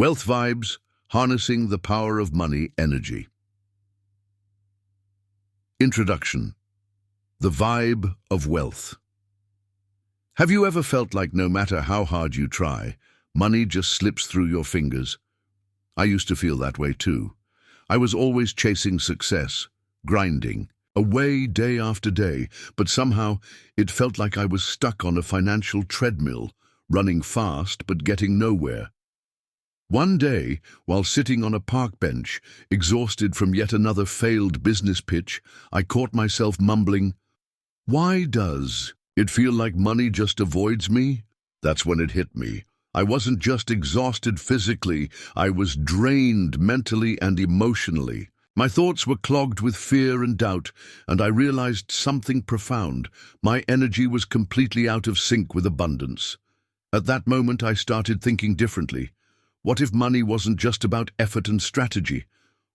Wealth Vibes, Harnessing the Power of Money Energy. Introduction. The Vibe of Wealth. Have you ever felt like no matter how hard you try, money just slips through your fingers? I used to feel that way too. I was always chasing success, grinding, away day after day, but somehow it felt like I was stuck on a financial treadmill, running fast but getting nowhere. One day, while sitting on a park bench, exhausted from yet another failed business pitch, I caught myself mumbling, "Why does it feel like money just avoids me?" That's when it hit me. I wasn't just exhausted physically, I was drained mentally and emotionally. My thoughts were clogged with fear and doubt, and I realized something profound. My energy was completely out of sync with abundance. At that moment, I started thinking differently. What if money wasn't just about effort and strategy?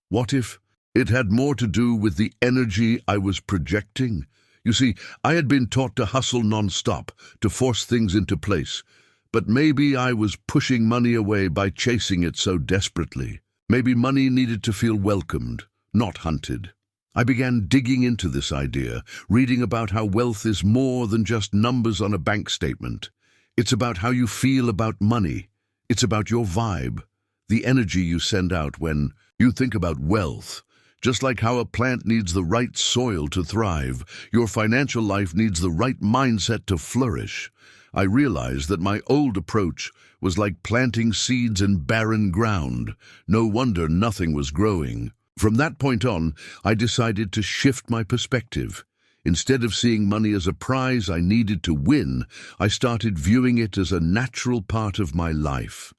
What if it had more to do with the energy I was projecting? You see, I had been taught to hustle non-stop, to force things into place. But maybe I was pushing money away by chasing it so desperately. Maybe money needed to feel welcomed, not hunted. I began digging into this idea, reading about how wealth is more than just numbers on a bank statement. It's about how you feel about money. It's about your vibe, the energy you send out when you think about wealth. Just like how a plant needs the right soil to thrive, your financial life needs the right mindset to flourish. I realized that my old approach was like planting seeds in barren ground. No wonder nothing was growing. From that point on, I decided to shift my perspective. Instead of seeing money as a prize I needed to win, I started viewing it as a natural part of my life.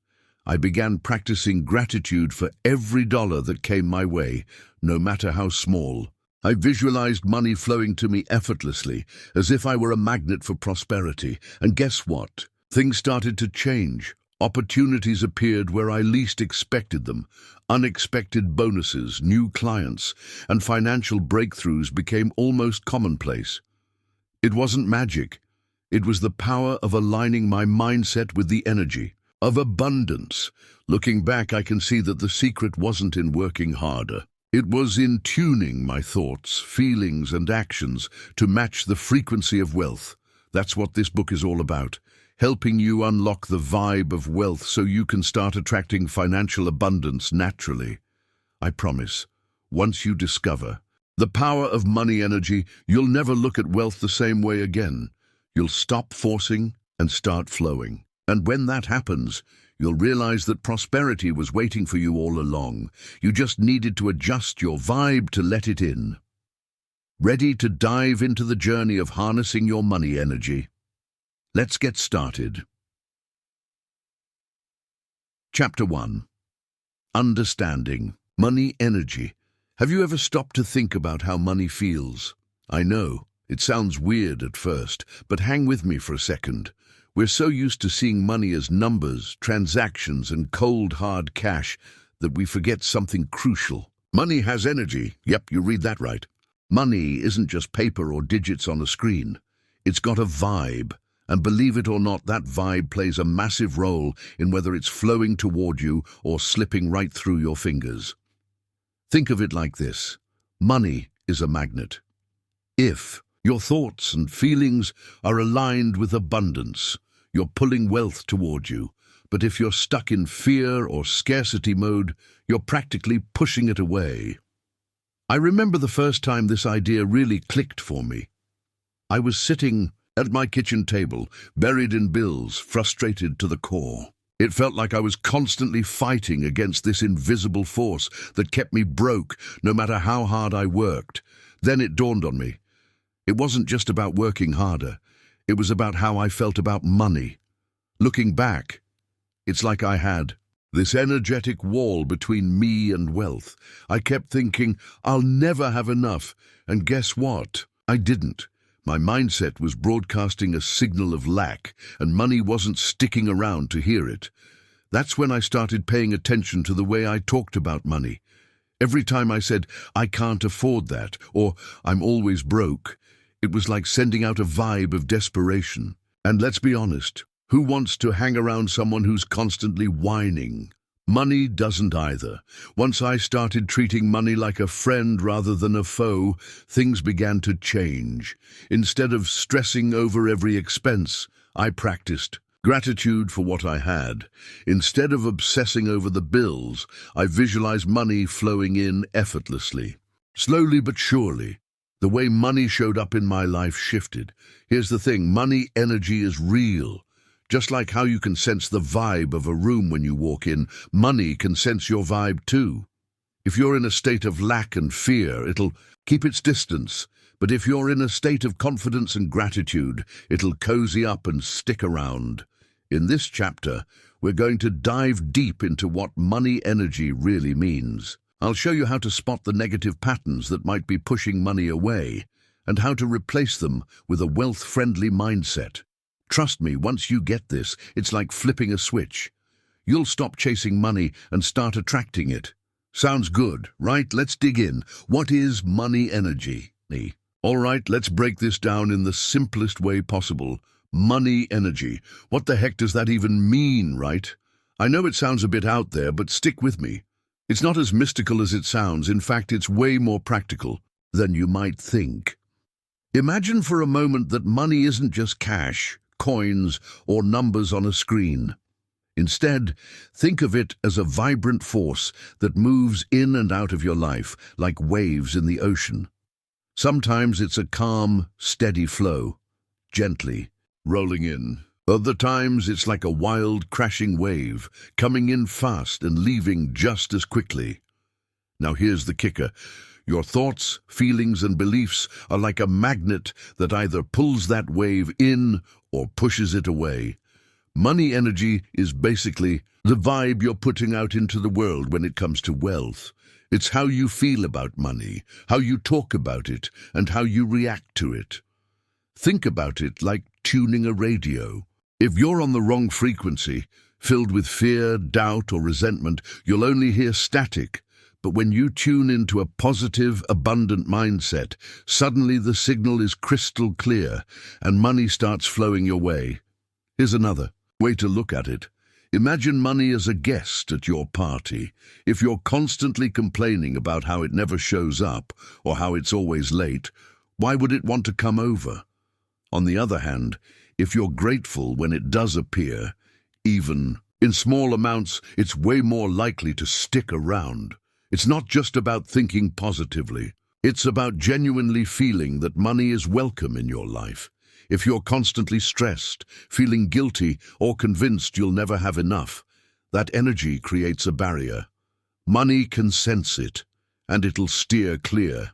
I began practicing gratitude for every dollar that came my way, no matter how small. I visualized money flowing to me effortlessly, as if I were a magnet for prosperity. And guess what? Things started to change. Opportunities appeared where I least expected them. Unexpected bonuses, new clients, and financial breakthroughs became almost commonplace. It wasn't magic. It was the power of aligning my mindset with the energy of abundance. Looking back, I can see that the secret wasn't in working harder. It was in tuning my thoughts, feelings, and actions to match the frequency of wealth. That's what this book is all about. Helping you unlock the vibe of wealth so you can start attracting financial abundance naturally. I promise, once you discover the power of money energy, you'll never look at wealth the same way again. You'll stop forcing and start flowing. And when that happens, you'll realize that prosperity was waiting for you all along. You just needed to adjust your vibe to let it in. Ready to dive into the journey of harnessing your money energy? Let's get started. Chapter 1. Understanding money energy. Have you ever stopped to think about how money feels? I know, it sounds weird at first, but hang with me for a second. We're so used to seeing money as numbers, transactions, and cold, hard cash that we forget something crucial. Money has energy. Yep, you read that right. Money isn't just paper or digits on a screen. It's got a vibe. And believe it or not, that vibe plays a massive role in whether it's flowing toward you or slipping right through your fingers. Think of it like this. Money is a magnet. If your thoughts and feelings are aligned with abundance, you're pulling wealth toward you. But if you're stuck in fear or scarcity mode, you're practically pushing it away. I remember the first time this idea really clicked for me. I was sitting at my kitchen table, buried in bills, frustrated to the core. It felt like I was constantly fighting against this invisible force that kept me broke, no matter how hard I worked. Then it dawned on me. It wasn't just about working harder. It was about how I felt about money. Looking back, it's like I had this energetic wall between me and wealth. I kept thinking, I'll never have enough. And guess what? I didn't. My mindset was broadcasting a signal of lack, and money wasn't sticking around to hear it. That's when I started paying attention to the way I talked about money. Every time I said, I can't afford that, or I'm always broke, it was like sending out a vibe of desperation. And let's be honest, who wants to hang around someone who's constantly whining? Money doesn't either. Once I started treating money like a friend rather than a foe, things began to change. Instead of stressing over every expense, I practiced gratitude for what I had. Instead of obsessing over the bills, I visualized money flowing in effortlessly. Slowly but surely, the way money showed up in my life shifted. Here's the thing, money energy is real. Just like how you can sense the vibe of a room when you walk in, money can sense your vibe too. If you're in a state of lack and fear, it'll keep its distance. But if you're in a state of confidence and gratitude, it'll cozy up and stick around. In this chapter, we're going to dive deep into what money energy really means. I'll show you how to spot the negative patterns that might be pushing money away, and how to replace them with a wealth-friendly mindset. Trust me, once you get this, it's like flipping a switch. You'll stop chasing money and start attracting it. Sounds good, right? Let's dig in. What is money energy? All right, let's break this down in the simplest way possible. Money energy. What the heck does that even mean, right? I know it sounds a bit out there, but stick with me. It's not as mystical as it sounds. In fact, it's way more practical than you might think. Imagine for a moment that money isn't just cash, coins, or numbers on a screen. Instead, think of it as a vibrant force that moves in and out of your life like waves in the ocean. Sometimes it's a calm, steady flow, gently rolling in. Other times it's like a wild, crashing wave, coming in fast and leaving just as quickly. Now here's the kicker. Your thoughts, feelings, and beliefs are like a magnet that either pulls that wave in or pushes it away. Money energy is basically the vibe you're putting out into the world when it comes to wealth. It's how you feel about money, how you talk about it, and how you react to it. Think about it like tuning a radio. If you're on the wrong frequency, filled with fear, doubt, or resentment, you'll only hear static. But when you tune into a positive, abundant mindset, suddenly the signal is crystal clear and money starts flowing your way. Here's another way to look at it. Imagine money as a guest at your party. If you're constantly complaining about how it never shows up or how it's always late, why would it want to come over? On the other hand, if you're grateful when it does appear, even in small amounts, it's way more likely to stick around. It's not just about thinking positively. It's about genuinely feeling that money is welcome in your life. If you're constantly stressed, feeling guilty, or convinced you'll never have enough, that energy creates a barrier. Money can sense it, and it'll steer clear.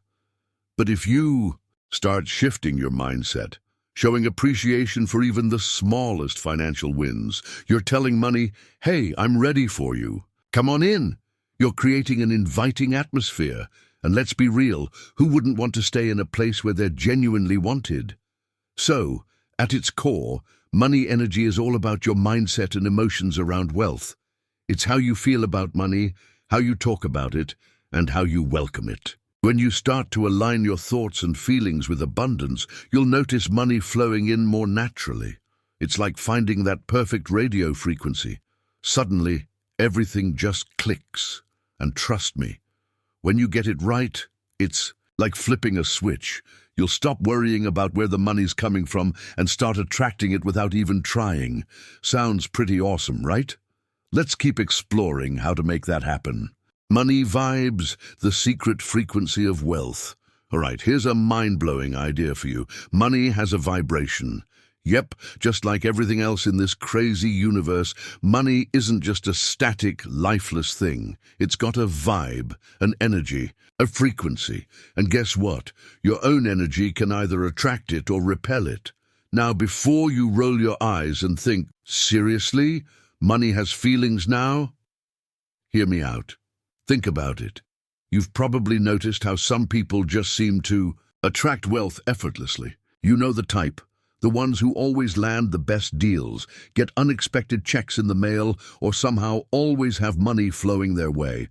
But if you start shifting your mindset, showing appreciation for even the smallest financial wins, you're telling money, hey, I'm ready for you. Come on in. You're creating an inviting atmosphere. And let's be real, who wouldn't want to stay in a place where they're genuinely wanted? So, at its core, money energy is all about your mindset and emotions around wealth. It's how you feel about money, how you talk about it, and how you welcome it. When you start to align your thoughts and feelings with abundance, you'll notice money flowing in more naturally. It's like finding that perfect radio frequency. Suddenly, everything just clicks. And trust me, when you get it right, it's like flipping a switch. You'll stop worrying about where the money's coming from and start attracting it without even trying. Sounds pretty awesome, right? Let's keep exploring how to make that happen. Money vibes, the secret frequency of wealth. All right, here's a mind-blowing idea for you. Money has a vibration. Yep, just like everything else in this crazy universe, money isn't just a static, lifeless thing. It's got a vibe, an energy, a frequency. And guess what? Your own energy can either attract it or repel it. Now, before you roll your eyes and think, seriously? Money has feelings now? Hear me out. Think about it. You've probably noticed how some people just seem to attract wealth effortlessly. You know the type. The ones who always land the best deals, get unexpected checks in the mail, or somehow always have money flowing their way.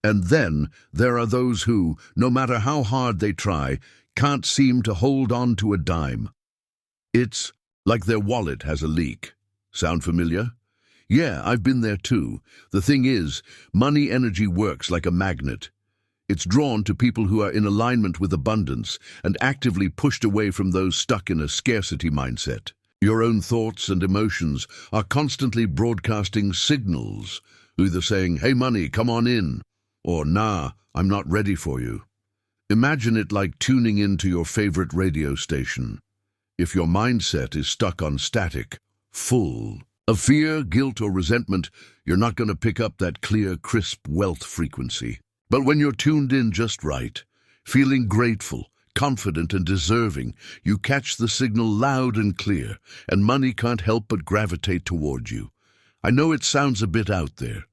And then there are those who, no matter how hard they try, can't seem to hold on to a dime. It's like their wallet has a leak. Sound familiar? Yeah, I've been there too. The thing is, money energy works like a magnet. It's drawn to people who are in alignment with abundance and actively pushed away from those stuck in a scarcity mindset. Your own thoughts and emotions are constantly broadcasting signals, either saying, "Hey money, come on in," or "Nah, I'm not ready for you." Imagine it like tuning into your favorite radio station. If your mindset is stuck on static, full of fear, guilt, or resentment, you're not going to pick up that clear, crisp wealth frequency. But when you're tuned in just right, feeling grateful, confident, and deserving, you catch the signal loud and clear, and money can't help but gravitate toward you. I know it sounds a bit out there,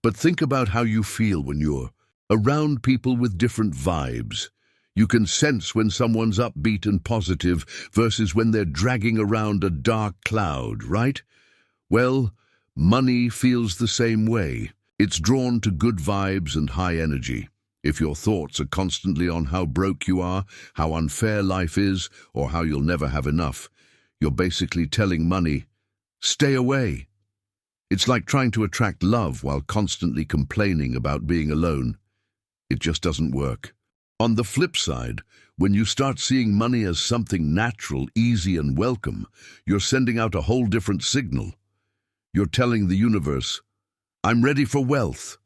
but think about how you feel when you're around people with different vibes. You can sense when someone's upbeat and positive versus when they're dragging around a dark cloud, right? Well, money feels the same way. It's drawn to good vibes and high energy. If your thoughts are constantly on how broke you are, how unfair life is, or how you'll never have enough, you're basically telling money, stay away. It's like trying to attract love while constantly complaining about being alone. It just doesn't work. On the flip side, when you start seeing money as something natural, easy, and welcome, you're sending out a whole different signal. You're telling the universe, I'm ready for wealth.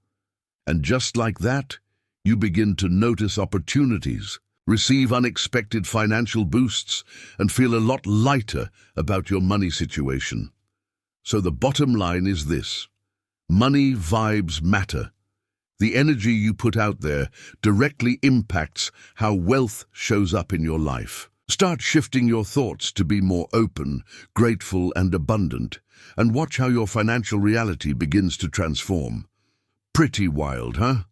And just like that, you begin to notice opportunities, receive unexpected financial boosts, and feel a lot lighter about your money situation. So the bottom line is this: money vibes matter. The energy you put out there directly impacts how wealth shows up in your life. Start shifting your thoughts to be more open, grateful, and abundant, and watch how your financial reality begins to transform. Pretty wild, huh?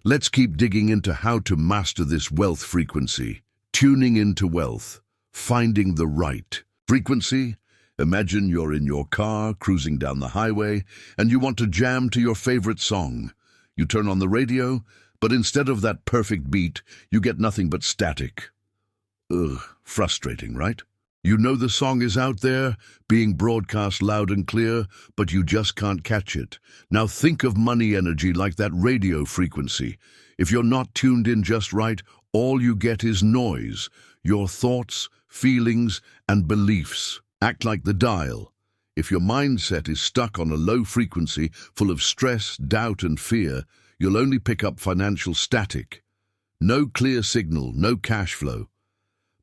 Let's keep digging into how to master this wealth frequency. Tuning into wealth, finding the right frequency. Imagine you're in your car, cruising down the highway, and you want to jam to your favorite song. You turn on the radio, but instead of that perfect beat, you get nothing but static. Ugh, frustrating, right? You know the song is out there, being broadcast loud and clear, but you just can't catch it. Now think of money energy like that radio frequency. If you're not tuned in just right, all you get is noise. Your thoughts, feelings, and beliefs act like the dial. If your mindset is stuck on a low frequency, full of stress, doubt, and fear, you'll only pick up financial static. No clear signal, no cash flow.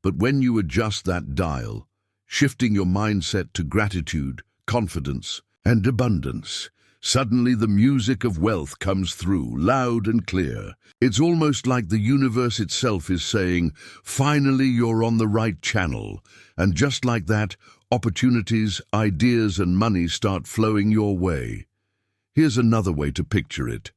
But when you adjust that dial, shifting your mindset to gratitude, confidence, and abundance, suddenly the music of wealth comes through, loud and clear. It's almost like the universe itself is saying, finally you're on the right channel. And just like that, opportunities, ideas, and money start flowing your way. Here's another way to picture it.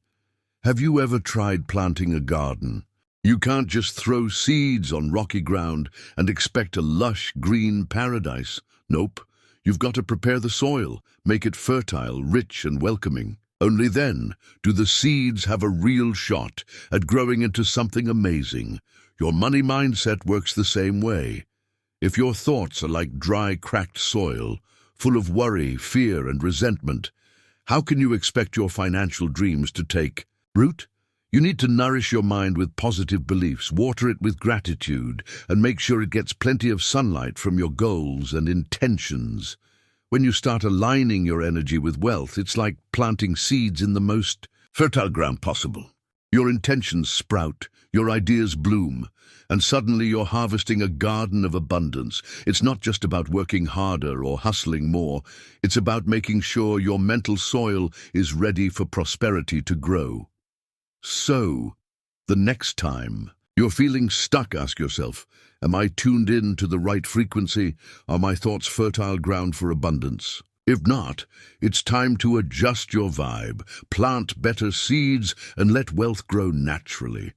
Have you ever tried planting a garden? You can't just throw seeds on rocky ground and expect a lush, green paradise. Nope. You've got to prepare the soil, make it fertile, rich, and welcoming. Only then do the seeds have a real shot at growing into something amazing. Your money mindset works the same way. If your thoughts are like dry, cracked soil, full of worry, fear, and resentment, how can you expect your financial dreams to take root? You need to nourish your mind with positive beliefs, water it with gratitude, and make sure it gets plenty of sunlight from your goals and intentions. When you start aligning your energy with wealth, it's like planting seeds in the most fertile ground possible. Your intentions sprout, your ideas bloom, and suddenly you're harvesting a garden of abundance. It's not just about working harder or hustling more. It's about making sure your mental soil is ready for prosperity to grow. So, the next time you're feeling stuck, ask yourself, am I tuned in to the right frequency? Are my thoughts fertile ground for abundance? If not, it's time to adjust your vibe, plant better seeds, and let wealth grow naturally.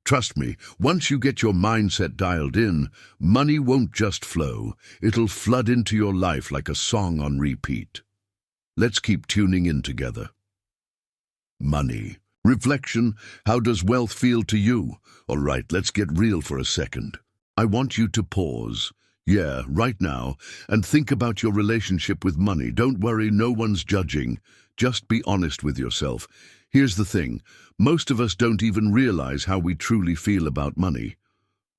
Trust me, once you get your mindset dialed in, money won't just flow, it'll flood into your life like a song on repeat. Let's keep tuning in together. Money. Reflection, how does wealth feel to you? All right, let's get real for a second. I want you to pause, right now, and think about your relationship with money. Don't worry, no one's judging. Just be honest with yourself. Here's the thing. Most of us don't even realize how we truly feel about money.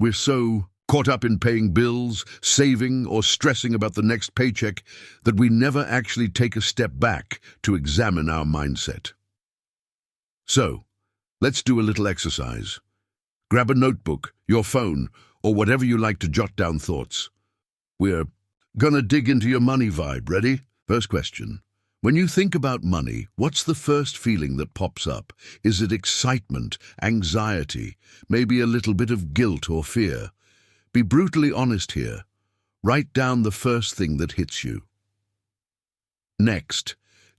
We're so caught up in paying bills, saving, or stressing about the next paycheck that we never actually take a step back to examine our mindset. So, let's do a little exercise. Grab a notebook, your phone, or whatever you like to jot down thoughts. We're gonna dig into your money vibe. Ready? First question. When you think about money, what's the first feeling that pops up? Is it excitement, anxiety, maybe a little bit of guilt or fear? Be brutally honest here. Write down the first thing that hits you. Next,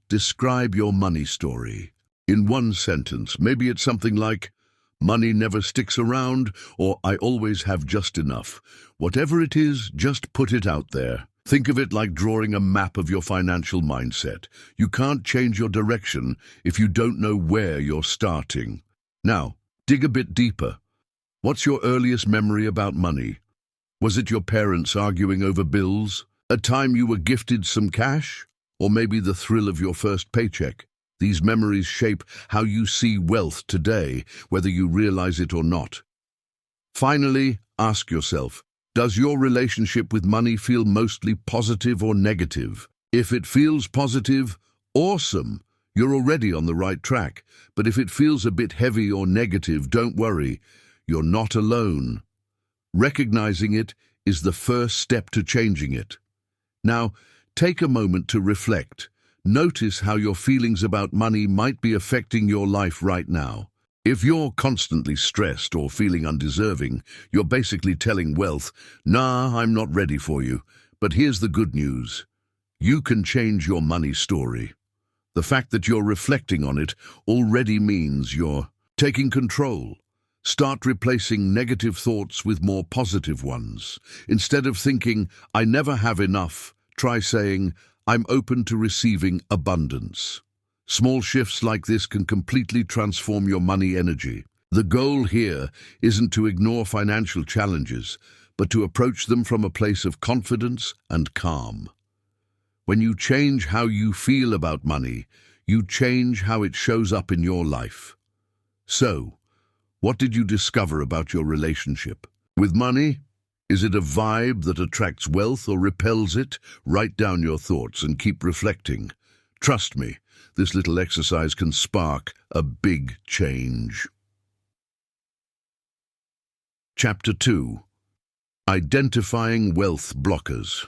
describe your money story. In one sentence, maybe it's something like, money never sticks around, or I always have just enough. Whatever it is, just put it out there. Think of it like drawing a map of your financial mindset. You can't change your direction if you don't know where you're starting. Now, dig a bit deeper. What's your earliest memory about money? Was it your parents arguing over bills? A time you were gifted some cash? Or maybe the thrill of your first paycheck? These memories shape how you see wealth today, whether you realize it or not. Finally, ask yourself, does your relationship with money feel mostly positive or negative? If it feels positive, awesome, you're already on the right track. But if it feels a bit heavy or negative, don't worry, you're not alone. Recognizing it is the first step to changing it. Now, take a moment to reflect. Notice how your feelings about money might be affecting your life right now. If you're constantly stressed or feeling undeserving, you're basically telling wealth, nah, I'm not ready for you. But here's the good news. You can change your money story. The fact that you're reflecting on it already means you're taking control. Start replacing negative thoughts with more positive ones. Instead of thinking, I never have enough, try saying, I'm open to receiving abundance. Small shifts like this can completely transform your money energy. The goal here isn't to ignore financial challenges, but to approach them from a place of confidence and calm. When you change how you feel about money, you change how it shows up in your life. So, what did you discover about your relationship with money? Is it a vibe that attracts wealth or repels it? Write down your thoughts and keep reflecting. Trust me, this little exercise can spark a big change. Chapter 2. Identifying Wealth Blockers.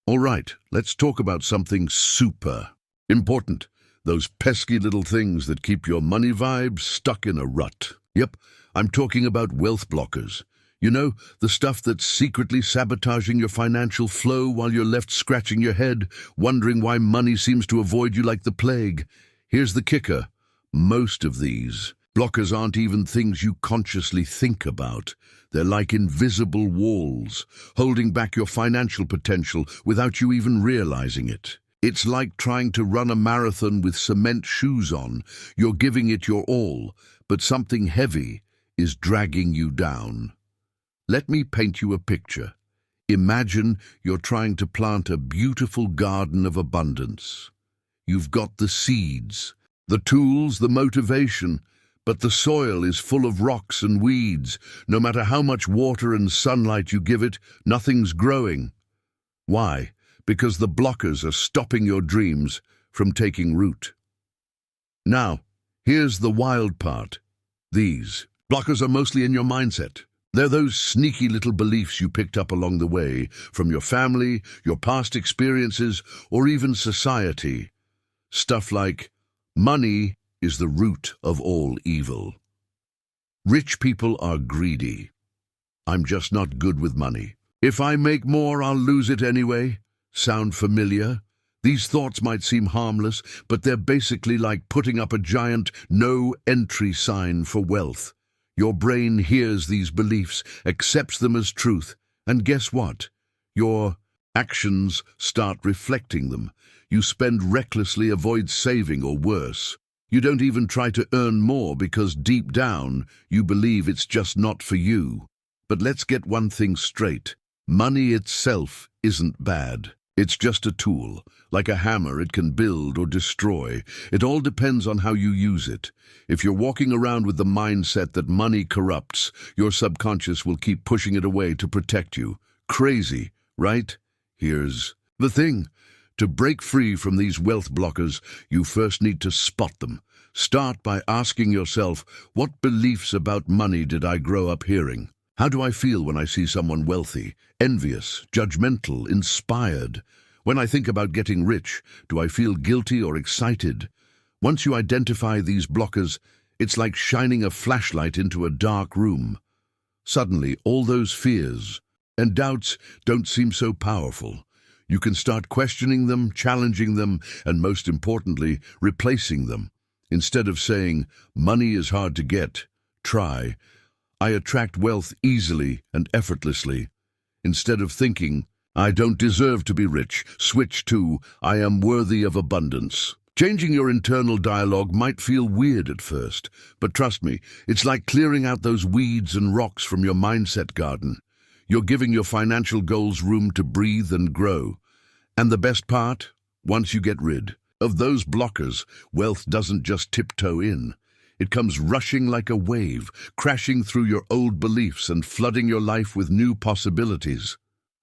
All right, let's talk about something super important. Those pesky little things that keep your money vibe stuck in a rut. Yep, I'm talking about wealth blockers. You know, the stuff that's secretly sabotaging your financial flow while you're left scratching your head, wondering why money seems to avoid you like the plague. Here's the kicker. Most of these blockers aren't even things you consciously think about. They're like invisible walls, holding back your financial potential without you even realizing it. It's like trying to run a marathon with cement shoes on. You're giving it your all, but something heavy is dragging you down. Let me paint you a picture. Imagine you're trying to plant a beautiful garden of abundance. You've got the seeds, the tools, the motivation, but the soil is full of rocks and weeds. No matter how much water and sunlight you give it, nothing's growing. Why? Because the blockers are stopping your dreams from taking root. Now, here's the wild part. These blockers are mostly in your mindset. They're those sneaky little beliefs you picked up along the way from your family, your past experiences, or even society. Stuff like, money is the root of all evil. Rich people are greedy. I'm just not good with money. If I make more, I'll lose it anyway. Sound familiar? These thoughts might seem harmless, but they're basically like putting up a giant no entry sign for wealth. Your brain hears these beliefs, accepts them as truth, and guess what? Your actions start reflecting them. You spend recklessly, avoid saving, or worse. You don't even try to earn more because deep down you believe it's just not for you. But let's get one thing straight. Money itself isn't bad. It's just a tool. Like a hammer, it can build or destroy. It all depends on how you use it. If you're walking around with the mindset that money corrupts, your subconscious will keep pushing it away to protect you. Crazy, right? Here's the thing. To break free from these wealth blockers, you first need to spot them. Start by asking yourself, what beliefs about money did I grow up hearing? How do I feel when I see someone wealthy, envious, judgmental, inspired? When I think about getting rich, do I feel guilty or excited? Once you identify these blockers, it's like shining a flashlight into a dark room. Suddenly, all those fears and doubts don't seem so powerful. You can start questioning them, challenging them, and most importantly, replacing them. Instead of saying, money is hard to get, try, I attract wealth easily and effortlessly. Instead of thinking, I don't deserve to be rich, switch to, I am worthy of abundance. Changing your internal dialogue might feel weird at first, but trust me, it's like clearing out those weeds and rocks from your mindset garden. You're giving your financial goals room to breathe and grow. And the best part? Once you get rid of those blockers, wealth doesn't just tiptoe in. It comes rushing like a wave, crashing through your old beliefs and flooding your life with new possibilities.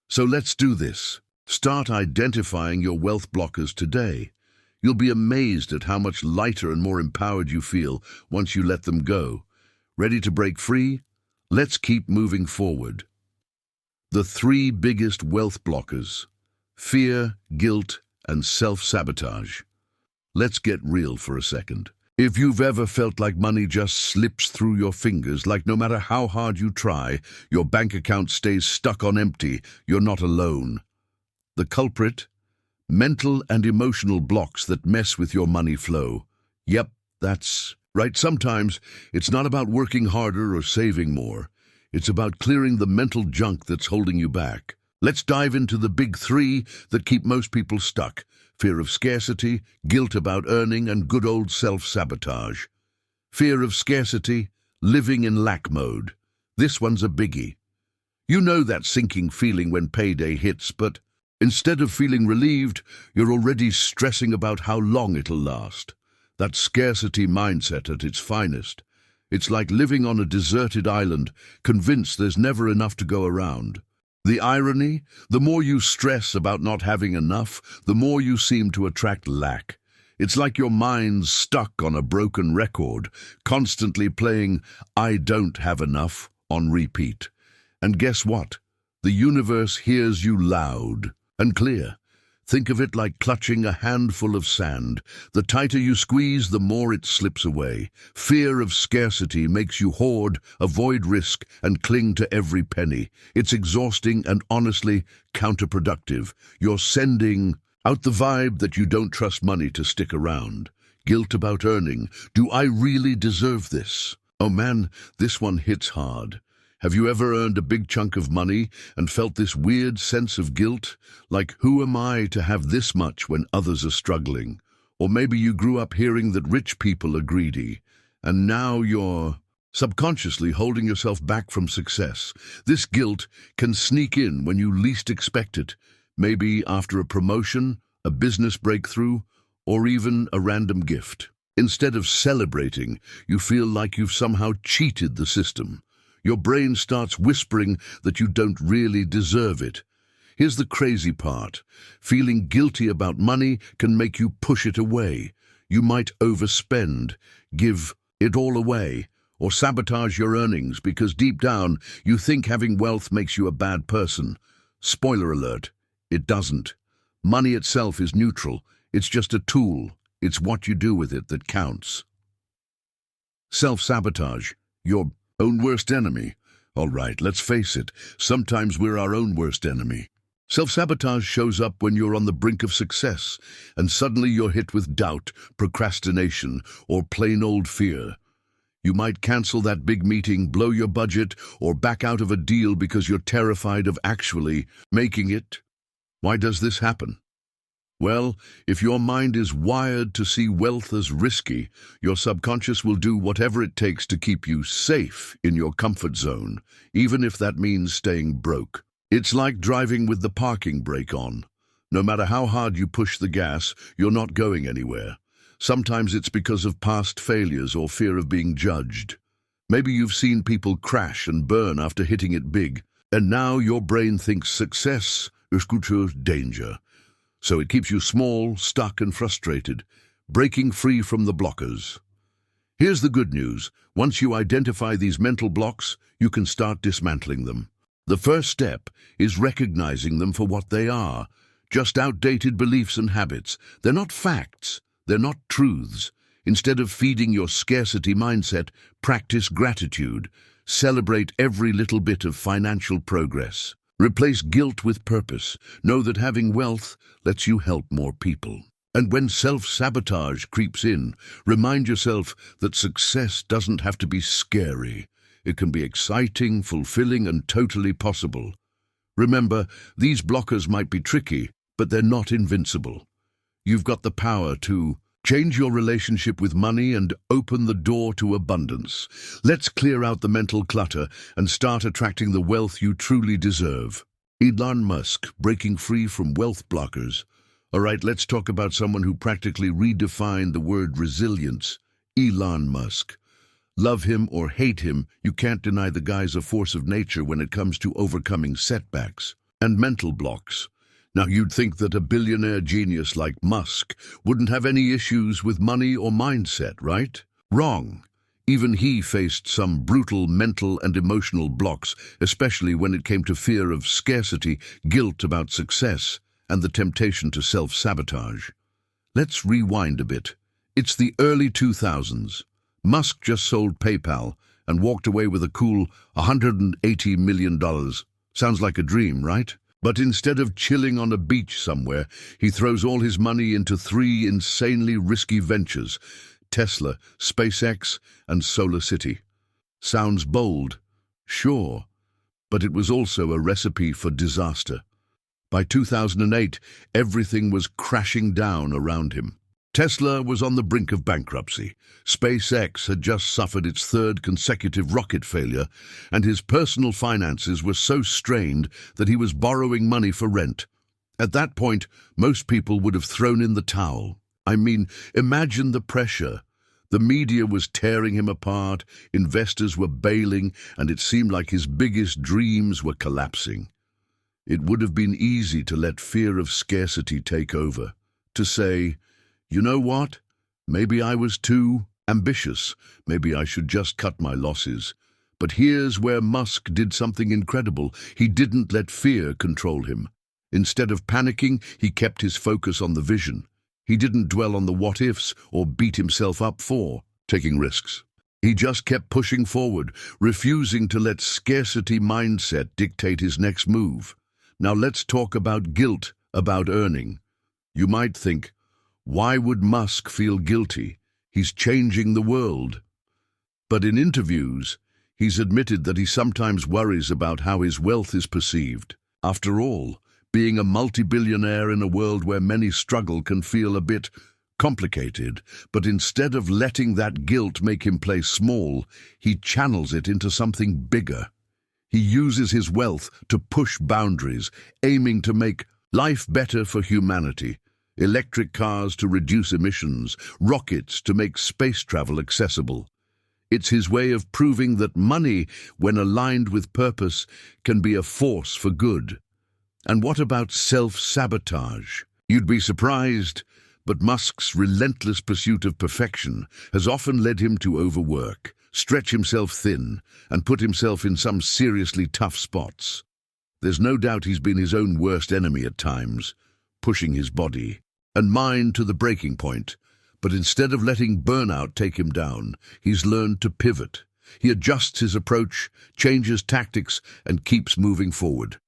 So let's do this. Start identifying your wealth blockers today. You'll be amazed at how much lighter and more empowered you feel once you let them go. Ready to break free? Let's keep moving forward. The 3 biggest wealth blockers: fear, guilt, and self-sabotage. Let's get real for a second. If you've ever felt like money just slips through your fingers, like no matter how hard you try, your bank account stays stuck on empty, you're not alone. The culprit? Mental and emotional blocks that mess with your money flow. Yep, that's right. Sometimes it's not about working harder or saving more. It's about clearing the mental junk that's holding you back. Let's dive into the big 3 that keep most people stuck: fear of scarcity, guilt about earning, and good old self-sabotage. Fear of scarcity, living in lack mode. This one's a biggie. You know that sinking feeling when payday hits, but instead of feeling relieved, you're already stressing about how long it'll last. That scarcity mindset at its finest. It's like living on a deserted island, convinced there's never enough to go around. The irony? The more you stress about not having enough, the more you seem to attract lack. It's like your mind's stuck on a broken record, constantly playing "I don't have enough" on repeat. And guess what? The universe hears you loud and clear. Think of it like clutching a handful of sand. The tighter you squeeze, the more it slips away. Fear of scarcity makes you hoard, avoid risk, and cling to every penny. It's exhausting and honestly counterproductive. You're sending out the vibe that you don't trust money to stick around. Guilt about earning. Do I really deserve this? Oh man, this one hits hard. Have you ever earned a big chunk of money and felt this weird sense of guilt? Like, who am I to have this much when others are struggling? Or maybe you grew up hearing that rich people are greedy, and now you're subconsciously holding yourself back from success. This guilt can sneak in when you least expect it, maybe after a promotion, a business breakthrough, or even a random gift. Instead of celebrating, you feel like you've somehow cheated the system. Your brain starts whispering that you don't really deserve it. Here's the crazy part. Feeling guilty about money can make you push it away. You might overspend, give it all away, or sabotage your earnings because deep down you think having wealth makes you a bad person. Spoiler alert, it doesn't. Money itself is neutral. It's just a tool. It's what you do with it that counts. Self-sabotage. Your own worst enemy. All right, let's face it, sometimes we're our own worst enemy. Self-sabotage shows up when you're on the brink of success, and suddenly you're hit with doubt, procrastination, or plain old fear. You might cancel that big meeting, blow your budget, or back out of a deal because you're terrified of actually making it. Why does this happen? Well, if your mind is wired to see wealth as risky, your subconscious will do whatever it takes to keep you safe in your comfort zone, even if that means staying broke. It's like driving with the parking brake on. No matter how hard you push the gas, you're not going anywhere. Sometimes it's because of past failures or fear of being judged. Maybe you've seen people crash and burn after hitting it big, and now your brain thinks success is danger. So it keeps you small, stuck and frustrated, breaking free from the blockers. Here's the good news. Once you identify these mental blocks, you can start dismantling them. The first step is recognizing them for what they are, just outdated beliefs and habits. They're not facts, they're not truths. Instead of feeding your scarcity mindset, practice gratitude. Celebrate every little bit of financial progress. Replace guilt with purpose. Know that having wealth lets you help more people. And when self-sabotage creeps in, remind yourself that success doesn't have to be scary. It can be exciting, fulfilling, and totally possible. Remember, these blockers might be tricky, but they're not invincible. You've got the power to change your relationship with money and open the door to abundance. Let's clear out the mental clutter and start attracting the wealth you truly deserve. Elon Musk, breaking free from wealth blockers. All right, let's talk about someone who practically redefined the word resilience. Elon Musk. Love him or hate him, you can't deny the guy's a force of nature when it comes to overcoming setbacks and mental blocks. Now, you'd think that a billionaire genius like Musk wouldn't have any issues with money or mindset, right? Wrong. Even he faced some brutal mental and emotional blocks, especially when it came to fear of scarcity, guilt about success, and the temptation to self-sabotage. Let's rewind a bit. It's the early 2000s. Musk just sold PayPal and walked away with a cool $180 million. Sounds like a dream, right? But instead of chilling on a beach somewhere, he throws all his money into 3 insanely risky ventures: Tesla, SpaceX, and SolarCity. Sounds bold, sure, but it was also a recipe for disaster. By 2008, everything was crashing down around him. Tesla was on the brink of bankruptcy. SpaceX had just suffered its 3rd consecutive rocket failure, and his personal finances were so strained that he was borrowing money for rent. At that point, most people would have thrown in the towel. I mean, imagine the pressure. The media was tearing him apart, investors were bailing, and it seemed like his biggest dreams were collapsing. It would have been easy to let fear of scarcity take over, to say, you know what? Maybe I was too ambitious. Maybe I should just cut my losses. But here's where Musk did something incredible. He didn't let fear control him. Instead of panicking, he kept his focus on the vision. He didn't dwell on the what-ifs or beat himself up for taking risks. He just kept pushing forward, refusing to let scarcity mindset dictate his next move. Now let's talk about guilt, about earning. You might think, why would Musk feel guilty? He's changing the world. But in interviews, he's admitted that he sometimes worries about how his wealth is perceived. After all, being a multi-billionaire in a world where many struggle can feel a bit complicated, but instead of letting that guilt make him play small, he channels it into something bigger. He uses his wealth to push boundaries, aiming to make life better for humanity. Electric cars to reduce emissions, rockets to make space travel accessible. It's his way of proving that money, when aligned with purpose, can be a force for good. And what about self-sabotage? You'd be surprised, but Musk's relentless pursuit of perfection has often led him to overwork, stretch himself thin, and put himself in some seriously tough spots. There's no doubt he's been his own worst enemy at times, pushing his body and mind to the breaking point. But instead of letting burnout take him down, he's learned to pivot. He adjusts his approach, changes tactics, and keeps moving forward.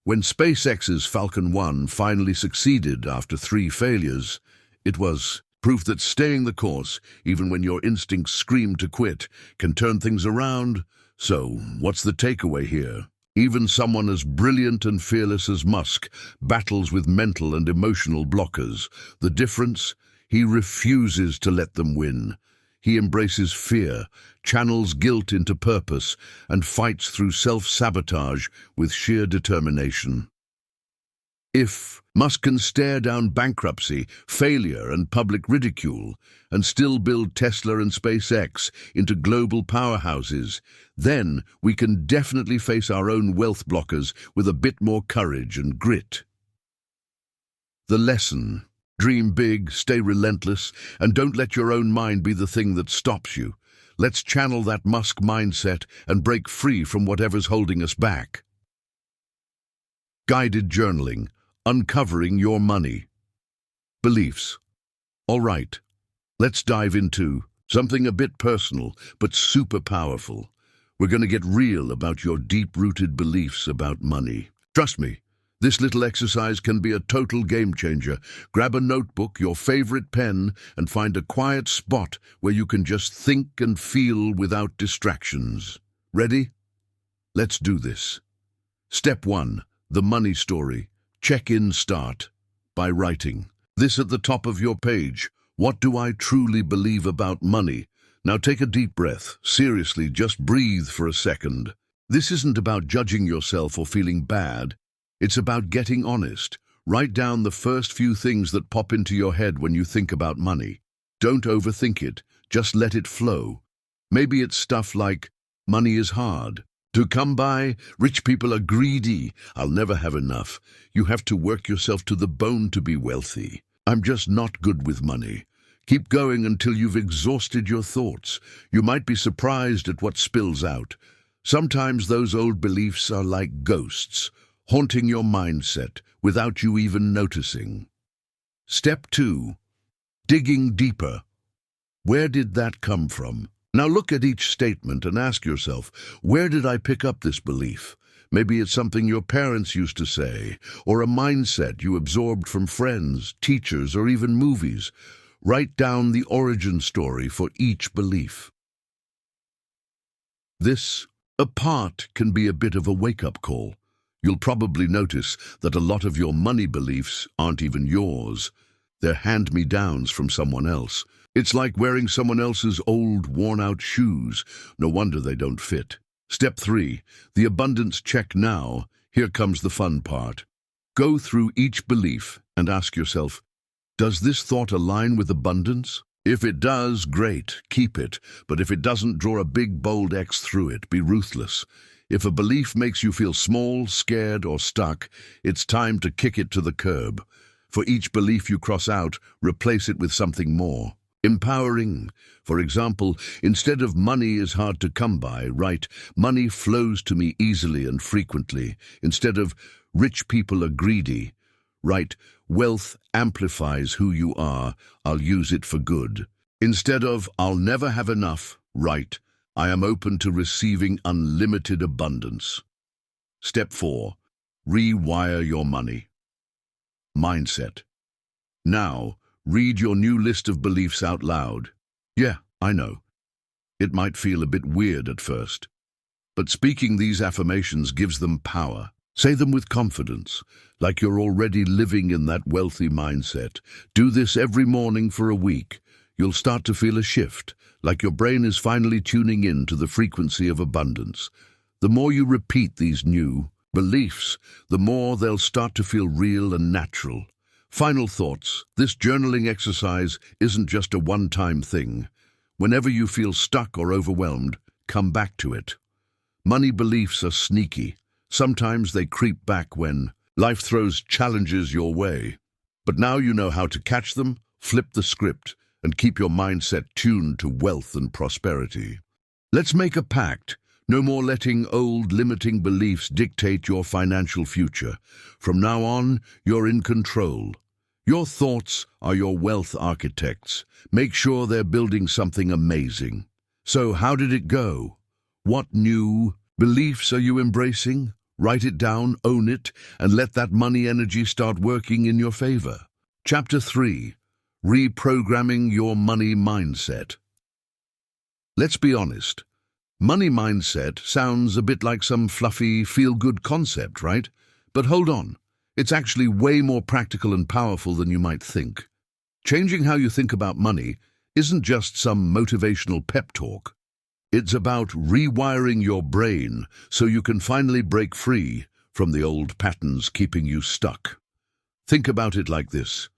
When SpaceX's Falcon 1 finally succeeded after 3 failures, it was proof that staying the course, even when your instincts scream to quit, can turn things around. So, what's the takeaway here? Even someone as brilliant and fearless as Musk battles with mental and emotional blockers. The difference? He refuses to let them win. He embraces fear, channels guilt into purpose, and fights through self-sabotage with sheer determination. If Musk can stare down bankruptcy, failure, and public ridicule, and still build Tesla and SpaceX into global powerhouses, then we can definitely face our own wealth blockers with a bit more courage and grit. The lesson: dream big, stay relentless, and don't let your own mind be the thing that stops you. Let's channel that Musk mindset and break free from whatever's holding us back. Guided journaling: uncovering your money beliefs. All right, let's dive into something a bit personal, but super powerful. We're going to get real about your deep-rooted beliefs about money. Trust me, this little exercise can be a total game changer. Grab a notebook, your favorite pen, and find a quiet spot where you can just think and feel without distractions. Ready? Let's do this. Step 1, the money story. Check-in start by writing this at the top of your page. What do I truly believe about money? Now take a deep breath. Seriously, just breathe for a second. This isn't about judging yourself or feeling bad. It's about getting honest. Write down the first few things that pop into your head when you think about money. Don't overthink it. Just let it flow. Maybe it's stuff like, money is hard to come by, rich people are greedy, I'll never have enough, you have to work yourself to the bone to be wealthy, I'm just not good with money. Keep going until you've exhausted your thoughts. You might be surprised at what spills out. Sometimes those old beliefs are like ghosts, haunting your mindset without you even noticing. Step 2, digging deeper. Where did that come from? Now look at each statement and ask yourself, where did I pick up this belief? Maybe it's something your parents used to say, or a mindset you absorbed from friends, teachers, or even movies. Write down the origin story for each belief. This, apart, can be a bit of a wake-up call. You'll probably notice that a lot of your money beliefs aren't even yours. They're hand-me-downs from someone else. It's like wearing someone else's old, worn-out shoes. No wonder they don't fit. Step 3, the abundance check now. Here comes the fun part. Go through each belief and ask yourself, does this thought align with abundance? If it does, great, keep it. But if it doesn't, draw a big, bold X through it. Be ruthless. If a belief makes you feel small, scared, or stuck, it's time to kick it to the curb. For each belief you cross out, replace it with something more. Empowering. For example, instead of money is hard to come by, write, money flows to me easily and frequently. Instead of rich people are greedy, write, wealth amplifies who you are, I'll use it for good. Instead of I'll never have enough, write, I am open to receiving unlimited abundance. Step 4, rewire your money mindset. Now, read your new list of beliefs out loud. Yeah, I know. It might feel a bit weird at first. But speaking these affirmations gives them power. Say them with confidence, like you're already living in that wealthy mindset. Do this every morning for a week. You'll start to feel a shift, like your brain is finally tuning in to the frequency of abundance. The more you repeat these new beliefs, the more they'll start to feel real and natural. Final thoughts. This journaling exercise isn't just a one-time thing. Whenever you feel stuck or overwhelmed, come back to it. Money beliefs are sneaky. Sometimes they creep back when life throws challenges your way. But now you know how to catch them, flip the script, and keep your mindset tuned to wealth and prosperity. Let's make a pact. No more letting old limiting beliefs dictate your financial future. From now on, you're in control. Your thoughts are your wealth architects. Make sure they're building something amazing. So how did it go? What new beliefs are you embracing? Write it down, own it, and let that money energy start working in your favor. Chapter 3, Reprogramming Your Money Mindset. Let's be honest. Money mindset sounds a bit like some fluffy, feel-good concept, right? But hold on. It's actually way more practical and powerful than you might think. Changing how you think about money isn't just some motivational pep talk. It's about rewiring your brain so you can finally break free from the old patterns keeping you stuck. Think about it like this.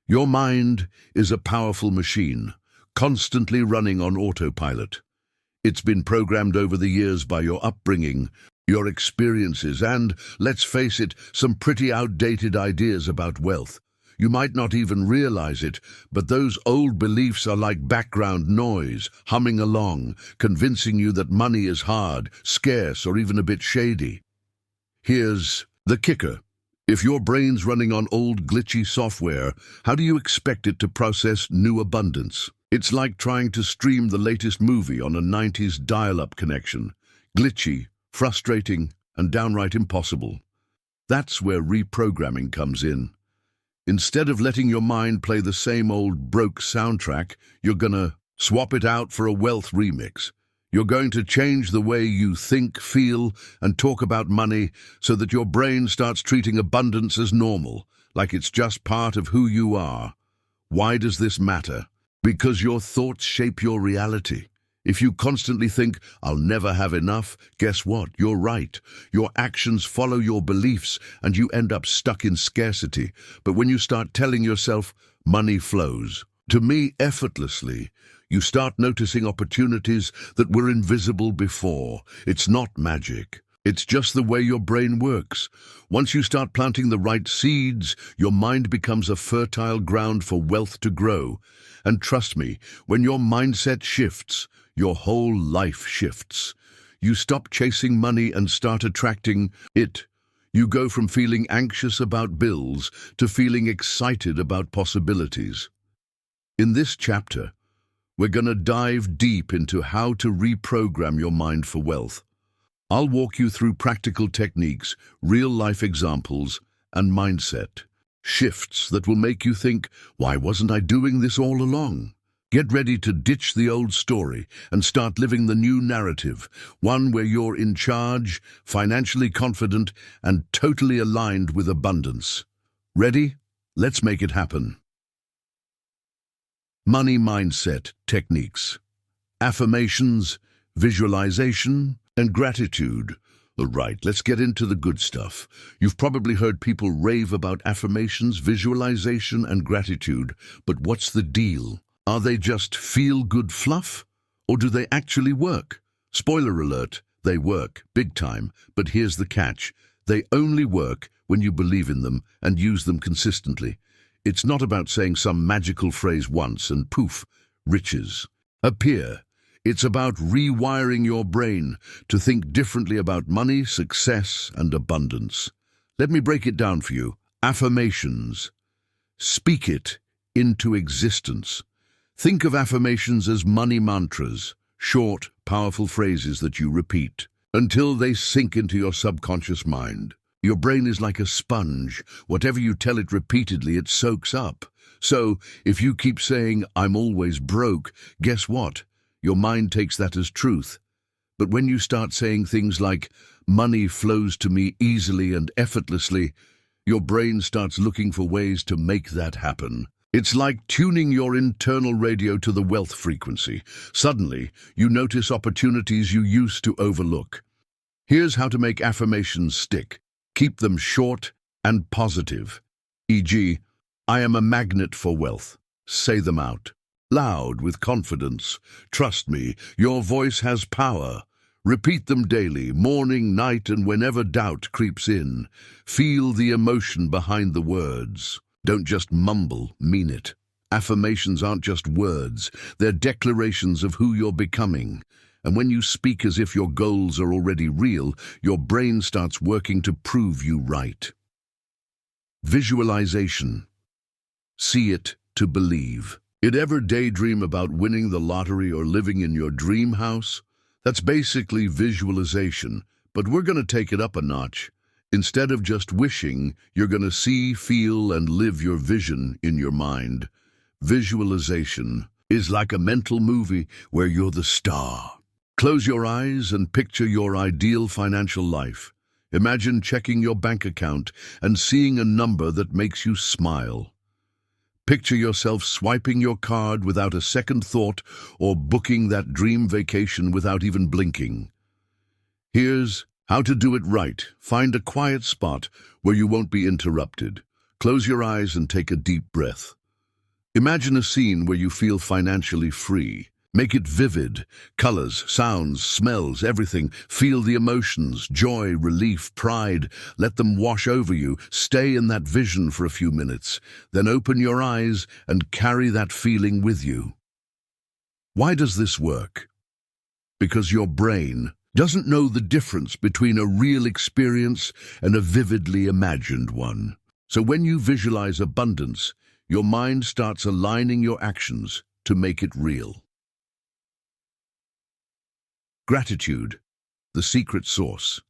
Your mind is a powerful machine, constantly running on autopilot. It's been programmed over the years by your upbringing, your experiences, and, let's face it, some pretty outdated ideas about wealth. You might not even realize it, but those old beliefs are like background noise, humming along, convincing you that money is hard, scarce, or even a bit shady. Here's the kicker. If your brain's running on old glitchy software, how do you expect it to process new abundance? It's like trying to stream the latest movie on a 90s dial-up connection. Glitchy, frustrating, and downright impossible. That's where reprogramming comes in. Instead of letting your mind play the same old broke soundtrack, you're gonna swap it out for a wealth remix. You're going to change the way you think, feel, and talk about money so that your brain starts treating abundance as normal, like it's just part of who you are. Why does this matter? Because your thoughts shape your reality. If you constantly think, "I'll never have enough," guess what? You're right. Your actions follow your beliefs, and you end up stuck in scarcity. But when you start telling yourself, "Money flows to me effortlessly," you start noticing opportunities that were invisible before. It's not magic. It's just the way your brain works. Once you start planting the right seeds, your mind becomes a fertile ground for wealth to grow. And trust me, when your mindset shifts, your whole life shifts. You stop chasing money and start attracting it. You go from feeling anxious about bills to feeling excited about possibilities. In this chapter, we're going to dive deep into how to reprogram your mind for wealth. I'll walk you through practical techniques, real-life examples, and mindset shifts that will make you think, "Why wasn't I doing this all along?" Get ready to ditch the old story and start living the new narrative, one where you're in charge, financially confident, and totally aligned with abundance. Ready? Let's make it happen. Money mindset techniques. Affirmations, visualization, and gratitude. All right, let's get into the good stuff. You've probably heard people rave about affirmations, visualization, and gratitude, but what's the deal? Are they just feel-good fluff? Or do they actually work? Spoiler alert, they work, big time, but here's the catch. They only work when you believe in them and use them consistently. It's not about saying some magical phrase once and poof, riches appear. It's about rewiring your brain to think differently about money, success, and abundance. Let me break it down for you. Affirmations. Speak it into existence. Think of affirmations as money mantras, short, powerful phrases that you repeat until they sink into your subconscious mind. Your brain is like a sponge. Whatever you tell it repeatedly, it soaks up. So, if you keep saying, "I'm always broke," guess what? Your mind takes that as truth. But when you start saying things like, "Money flows to me easily and effortlessly," your brain starts looking for ways to make that happen. It's like tuning your internal radio to the wealth frequency. Suddenly, you notice opportunities you used to overlook. Here's how to make affirmations stick. Keep them short and positive. E.g., "I am a magnet for wealth." Say them out loud with confidence. Trust me, your voice has power. Repeat them daily, morning, night, and whenever doubt creeps in. Feel the emotion behind the words. Don't just mumble, mean it. Affirmations aren't just words, they're declarations of who you're becoming. And when you speak as if your goals are already real, your brain starts working to prove you right. Visualization. See it to believe. Did ever daydream about winning the lottery or living in your dream house? That's basically visualization, but we're going to take it up a notch. Instead of just wishing, you're going to see, feel, and live your vision in your mind. Visualization is like a mental movie where you're the star. Close your eyes and picture your ideal financial life. Imagine checking your bank account and seeing a number that makes you smile. Picture yourself swiping your card without a second thought or booking that dream vacation without even blinking. Here's how to do it right. Find a quiet spot where you won't be interrupted. Close your eyes and take a deep breath. Imagine a scene where you feel financially free. Make it vivid. Colors, sounds, smells, everything. Feel the emotions, joy, relief, pride. Let them wash over you. Stay in that vision for a few minutes. Then open your eyes and carry that feeling with you. Why does this work? Because your brain doesn't know the difference between a real experience and a vividly imagined one. So when you visualize abundance, your mind starts aligning your actions to make it real. Gratitude, the secret sauce.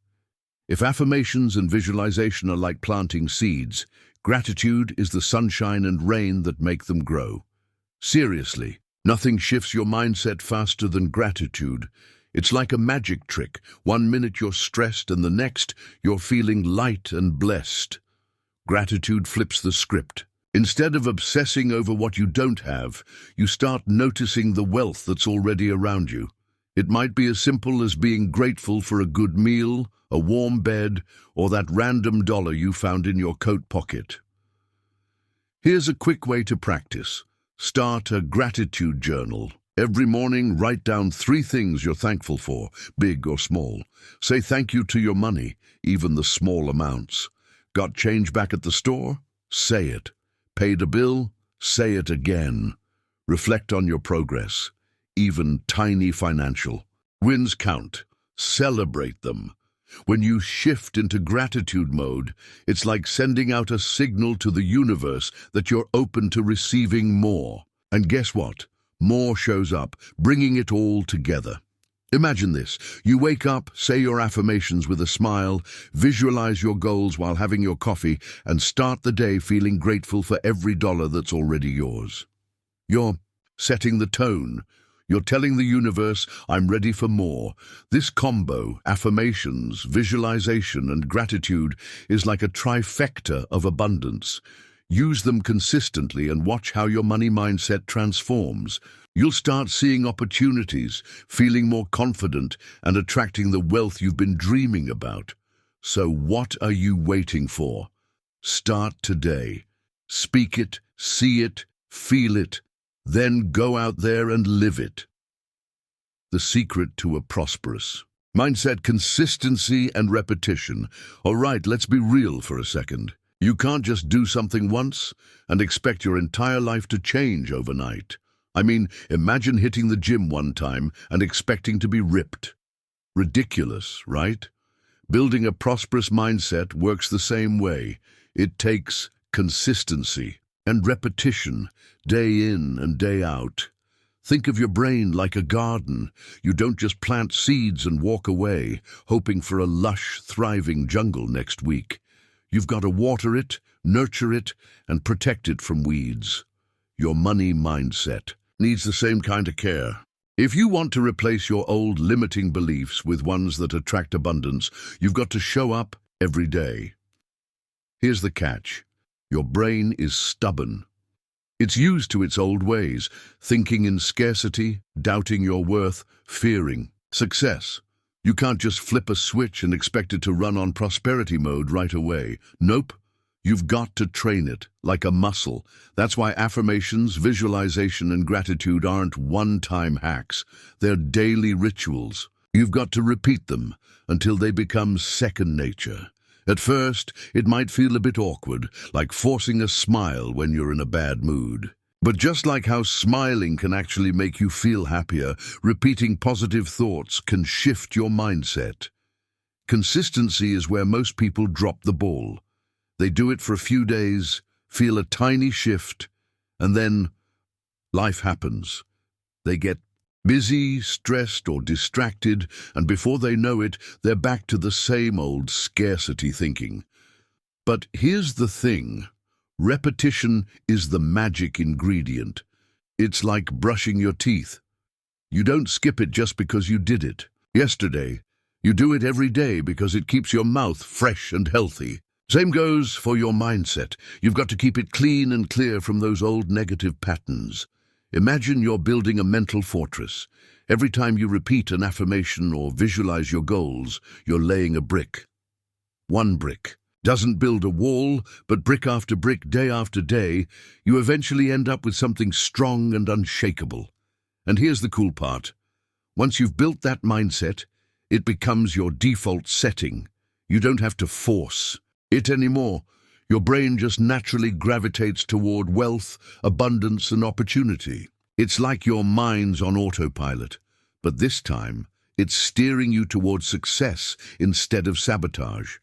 If affirmations and visualization are like planting seeds, gratitude is the sunshine and rain that make them grow. Seriously, nothing shifts your mindset faster than gratitude. It's like a magic trick. 1 minute you're stressed and the next you're feeling light and blessed. Gratitude flips the script. Instead of obsessing over what you don't have, you start noticing the wealth that's already around you. It might be as simple as being grateful for a good meal, a warm bed, or that random dollar you found in your coat pocket. Here's a quick way to practice. Start a gratitude journal. Every morning, write down 3 things you're thankful for, big or small. Say thank you to your money, even the small amounts. Got change back at the store? Say it. Paid a bill? Say it again. Reflect on your progress, even tiny financial. Wins count. Celebrate them. When you shift into gratitude mode, it's like sending out a signal to the universe that you're open to receiving more. And guess what? More shows up, bringing it all together. Imagine this. You wake up, say your affirmations with a smile, visualize your goals while having your coffee, and start the day feeling grateful for every dollar that's already yours. You're setting the tone. You're telling the universe, I'm ready for more. This combo, affirmations, visualization, and gratitude, is like a trifecta of abundance. Use them consistently and watch how your money mindset transforms. You'll start seeing opportunities, feeling more confident, and attracting the wealth you've been dreaming about. So what are you waiting for? Start today. Speak it, see it, feel it, then go out there and live it. The secret to a prosperous mindset: consistency and repetition. All right, let's be real for a second. You can't just do something once and expect your entire life to change overnight. I mean, imagine hitting the gym one time and expecting to be ripped. Ridiculous, right? Building a prosperous mindset works the same way. It takes consistency and repetition, day in and day out. Think of your brain like a garden. You don't just plant seeds and walk away, hoping for a lush, thriving jungle next week. You've got to water it, nurture it, and protect it from weeds. Your money mindset needs the same kind of care. If you want to replace your old limiting beliefs with ones that attract abundance, you've got to show up every day. Here's the catch. Your brain is stubborn. It's used to its old ways, thinking in scarcity, doubting your worth, fearing success. You can't just flip a switch and expect it to run on prosperity mode right away. Nope. You've got to train it like a muscle. That's why affirmations, visualization, and gratitude aren't one-time hacks. They're daily rituals. You've got to repeat them until they become second nature. At first, it might feel a bit awkward, like forcing a smile when you're in a bad mood. But just like how smiling can actually make you feel happier, repeating positive thoughts can shift your mindset. Consistency is where most people drop the ball. They do it for a few days, feel a tiny shift, and then life happens. They get busy, stressed, or distracted, and before they know it, they're back to the same old scarcity thinking. But here's the thing. Repetition is the magic ingredient. It's like brushing your teeth. You don't skip it just because you did it yesterday. You do it every day because it keeps your mouth fresh and healthy. Same goes for your mindset. You've got to keep it clean and clear from those old negative patterns. Imagine you're building a mental fortress. Every time you repeat an affirmation or visualize your goals, you're laying a brick. One brick. doesn't build a wall, but brick after brick, day after day, you eventually end up with something strong and unshakable. And here's the cool part. Once you've built that mindset, it becomes your default setting. You don't have to force it anymore. Your brain just naturally gravitates toward wealth, abundance, and opportunity. It's like your mind's on autopilot, but this time, it's steering you towards success instead of sabotage.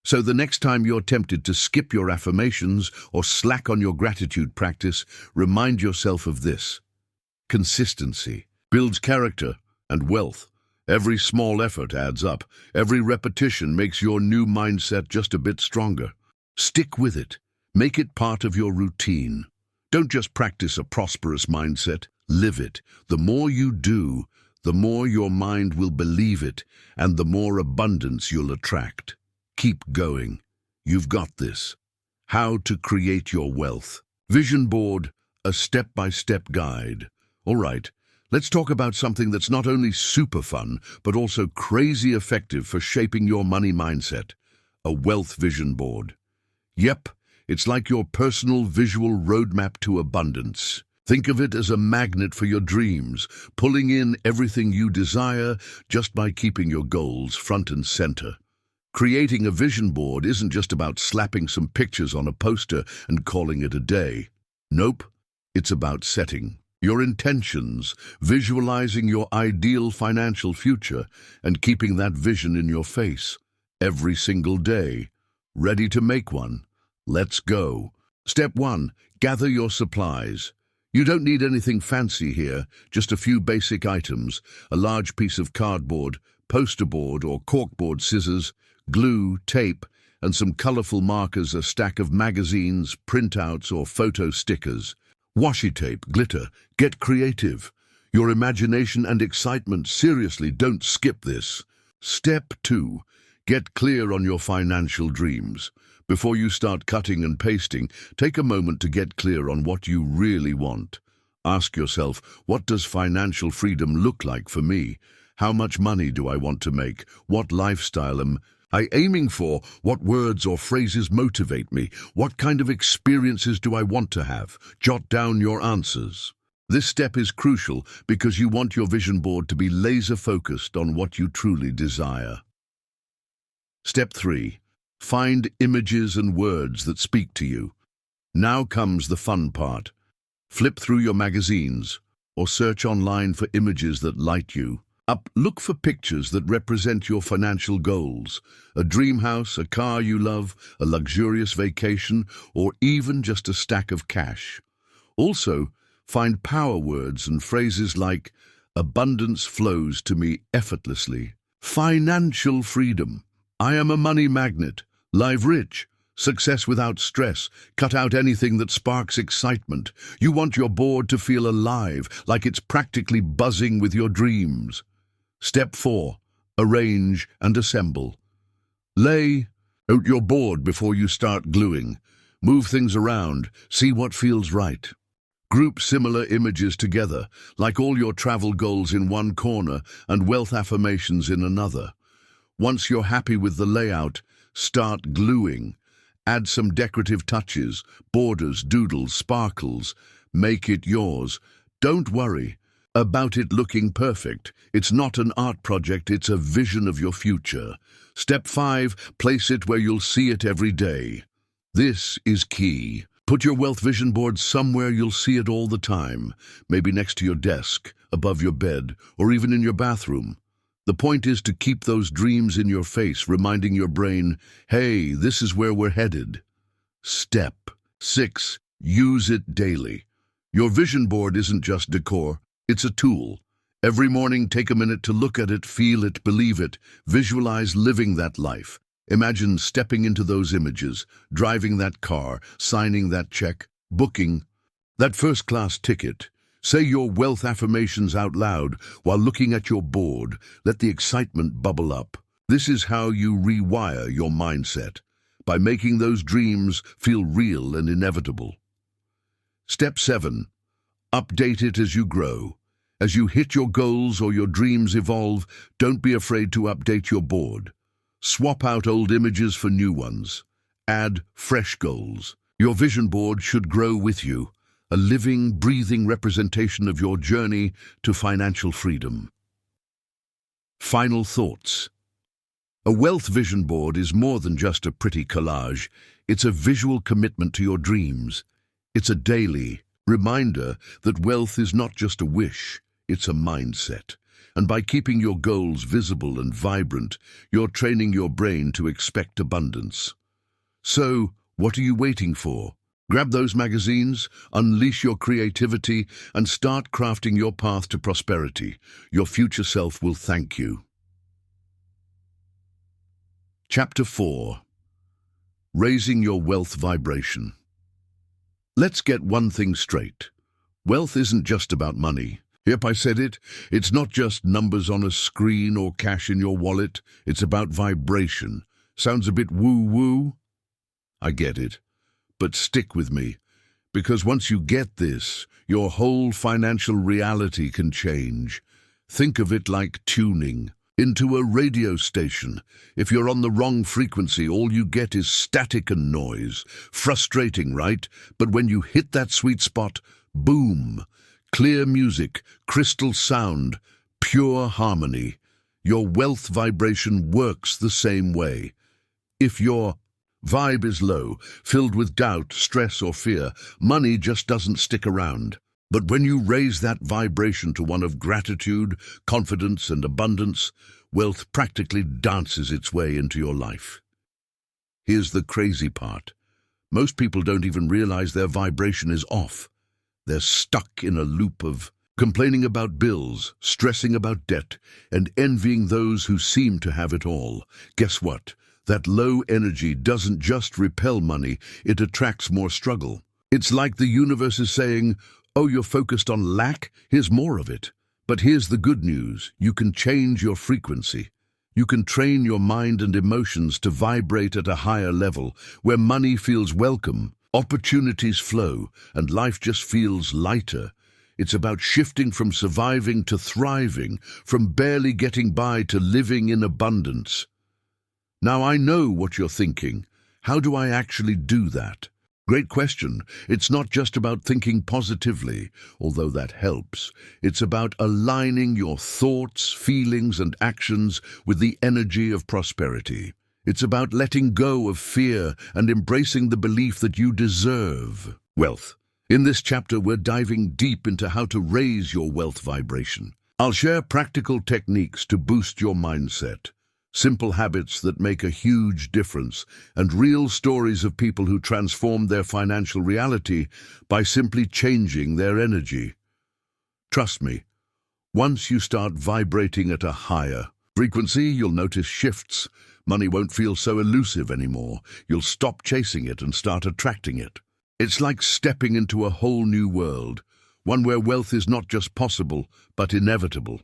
So the next time you're tempted to skip your affirmations or slack on your gratitude practice, remind yourself of this. Consistency builds character and wealth. Every small effort adds up. Every repetition makes your new mindset just a bit stronger. Stick with it. Make it part of your routine. Don't just practice a prosperous mindset, live it. The more you do, the more your mind will believe it, and the more abundance you'll attract. Keep going. You've got this. How to create your wealth. Vision board, a step-by-step guide. All right, let's talk about something that's not only super fun, but also crazy effective for shaping your money mindset. A wealth vision board. Yep, it's like your personal visual roadmap to abundance. Think of it as a magnet for your dreams, pulling in everything you desire just by keeping your goals front and center. Creating a vision board isn't just about slapping some pictures on a poster and calling it a day. Nope, it's about setting your intentions, visualizing your ideal financial future, and keeping that vision in your face every single day. Ready to make one? Let's go. Step 1. Gather your supplies. You don't need anything fancy here, just a few basic items, a large piece of cardboard, poster board or corkboard scissors, glue, tape, and some colorful markers, a stack of magazines, printouts, or photo stickers. Washi tape, glitter, get creative. Your imagination and excitement, seriously, don't skip this. Step 2. Get clear on your financial dreams. Before you start cutting and pasting, take a moment to get clear on what you really want. Ask yourself, what does financial freedom look like for me? How much money do I want to make? What lifestyle am I aiming for? What words or phrases motivate me? What kind of experiences do I want to have? Jot down your answers. This step is crucial because you want your vision board to be laser-focused on what you truly desire. Step 3. Find images and words that speak to you. Now comes the fun part. Flip through your magazines or search online for images that light you up. Look for pictures that represent your financial goals. A dream house, a car you love, a luxurious vacation, or even just a stack of cash. Also, find power words and phrases like abundance flows to me effortlessly, financial freedom, I am a money magnet, live rich, success without stress. Cut out anything that sparks excitement. You want your board to feel alive, like it's practically buzzing with your dreams. Step 4. Arrange and assemble. Lay out your board before you start gluing. Move things around, see what feels right. Group similar images together, like all your travel goals in one corner and wealth affirmations in another. Once you're happy with the layout, start gluing. Add some decorative touches, borders, doodles, sparkles. Make it yours. Don't worry about it looking perfect. It's not an art project, it's a vision of your future. Step 5, place it where you'll see it every day. This is key. Put your wealth vision board somewhere you'll see it all the time, maybe next to your desk, above your bed, or even in your bathroom. The point is to keep those dreams in your face, reminding your brain, hey, this is where we're headed. Step 6, use it daily. Your vision board isn't just decor, it's a tool. Every morning, take a minute to look at it, feel it, believe it, visualize living that life. Imagine stepping into those images, driving that car, signing that check, booking that first-class ticket. Say your wealth affirmations out loud while looking at your board. Let the excitement bubble up. This is how you rewire your mindset, by making those dreams feel real and inevitable. Step 7. Update it as you grow. As you hit your goals or your dreams evolve, don't be afraid to update your board. Swap out old images for new ones. Add fresh goals. Your vision board should grow with you, a living, breathing representation of your journey to financial freedom. Final thoughts. A wealth vision board is more than just a pretty collage. It's a visual commitment to your dreams. It's a daily reminder that wealth is not just a wish, it's a mindset. And by keeping your goals visible and vibrant, you're training your brain to expect abundance. So, what are you waiting for? Grab those magazines, unleash your creativity, and start crafting your path to prosperity. Your future self will thank you. Chapter 4. Raising your wealth vibration. Let's get one thing straight. Wealth isn't just about money. Yep, I said it. It's not just numbers on a screen or cash in your wallet. It's about vibration. Sounds a bit woo-woo? I get it. But stick with me, because once you get this, your whole financial reality can change. Think of it like tuning into a radio station. If you're on the wrong frequency, all you get is static and noise. Frustrating, right? But when you hit that sweet spot, boom! Clear music, crystal sound, pure harmony. Your wealth vibration works the same way. If your vibe is low, filled with doubt, stress, or fear, money just doesn't stick around. But when you raise that vibration to one of gratitude, confidence, and abundance, wealth practically dances its way into your life. Here's the crazy part. Most people don't even realize their vibration is off. They're stuck in a loop of complaining about bills, stressing about debt, and envying those who seem to have it all. Guess what? That low energy doesn't just repel money, it attracts more struggle. It's like the universe is saying, oh, you're focused on lack? Here's more of it. But here's the good news. You can change your frequency. You can train your mind and emotions to vibrate at a higher level, where money feels welcome, opportunities flow, and life just feels lighter. It's about shifting from surviving to thriving, from barely getting by to living in abundance. Now, I know what you're thinking. How do I actually do that? Great question. It's not just about thinking positively, although that helps. It's about aligning your thoughts, feelings, and actions with the energy of prosperity. It's about letting go of fear and embracing the belief that you deserve wealth. In this chapter, we're diving deep into how to raise your wealth vibration. I'll share practical techniques to boost your mindset, simple habits that make a huge difference, and real stories of people who transformed their financial reality by simply changing their energy. Trust me, once you start vibrating at a higher frequency, you'll notice shifts. Money won't feel so elusive anymore. You'll stop chasing it and start attracting it. It's like stepping into a whole new world, one where wealth is not just possible, but inevitable.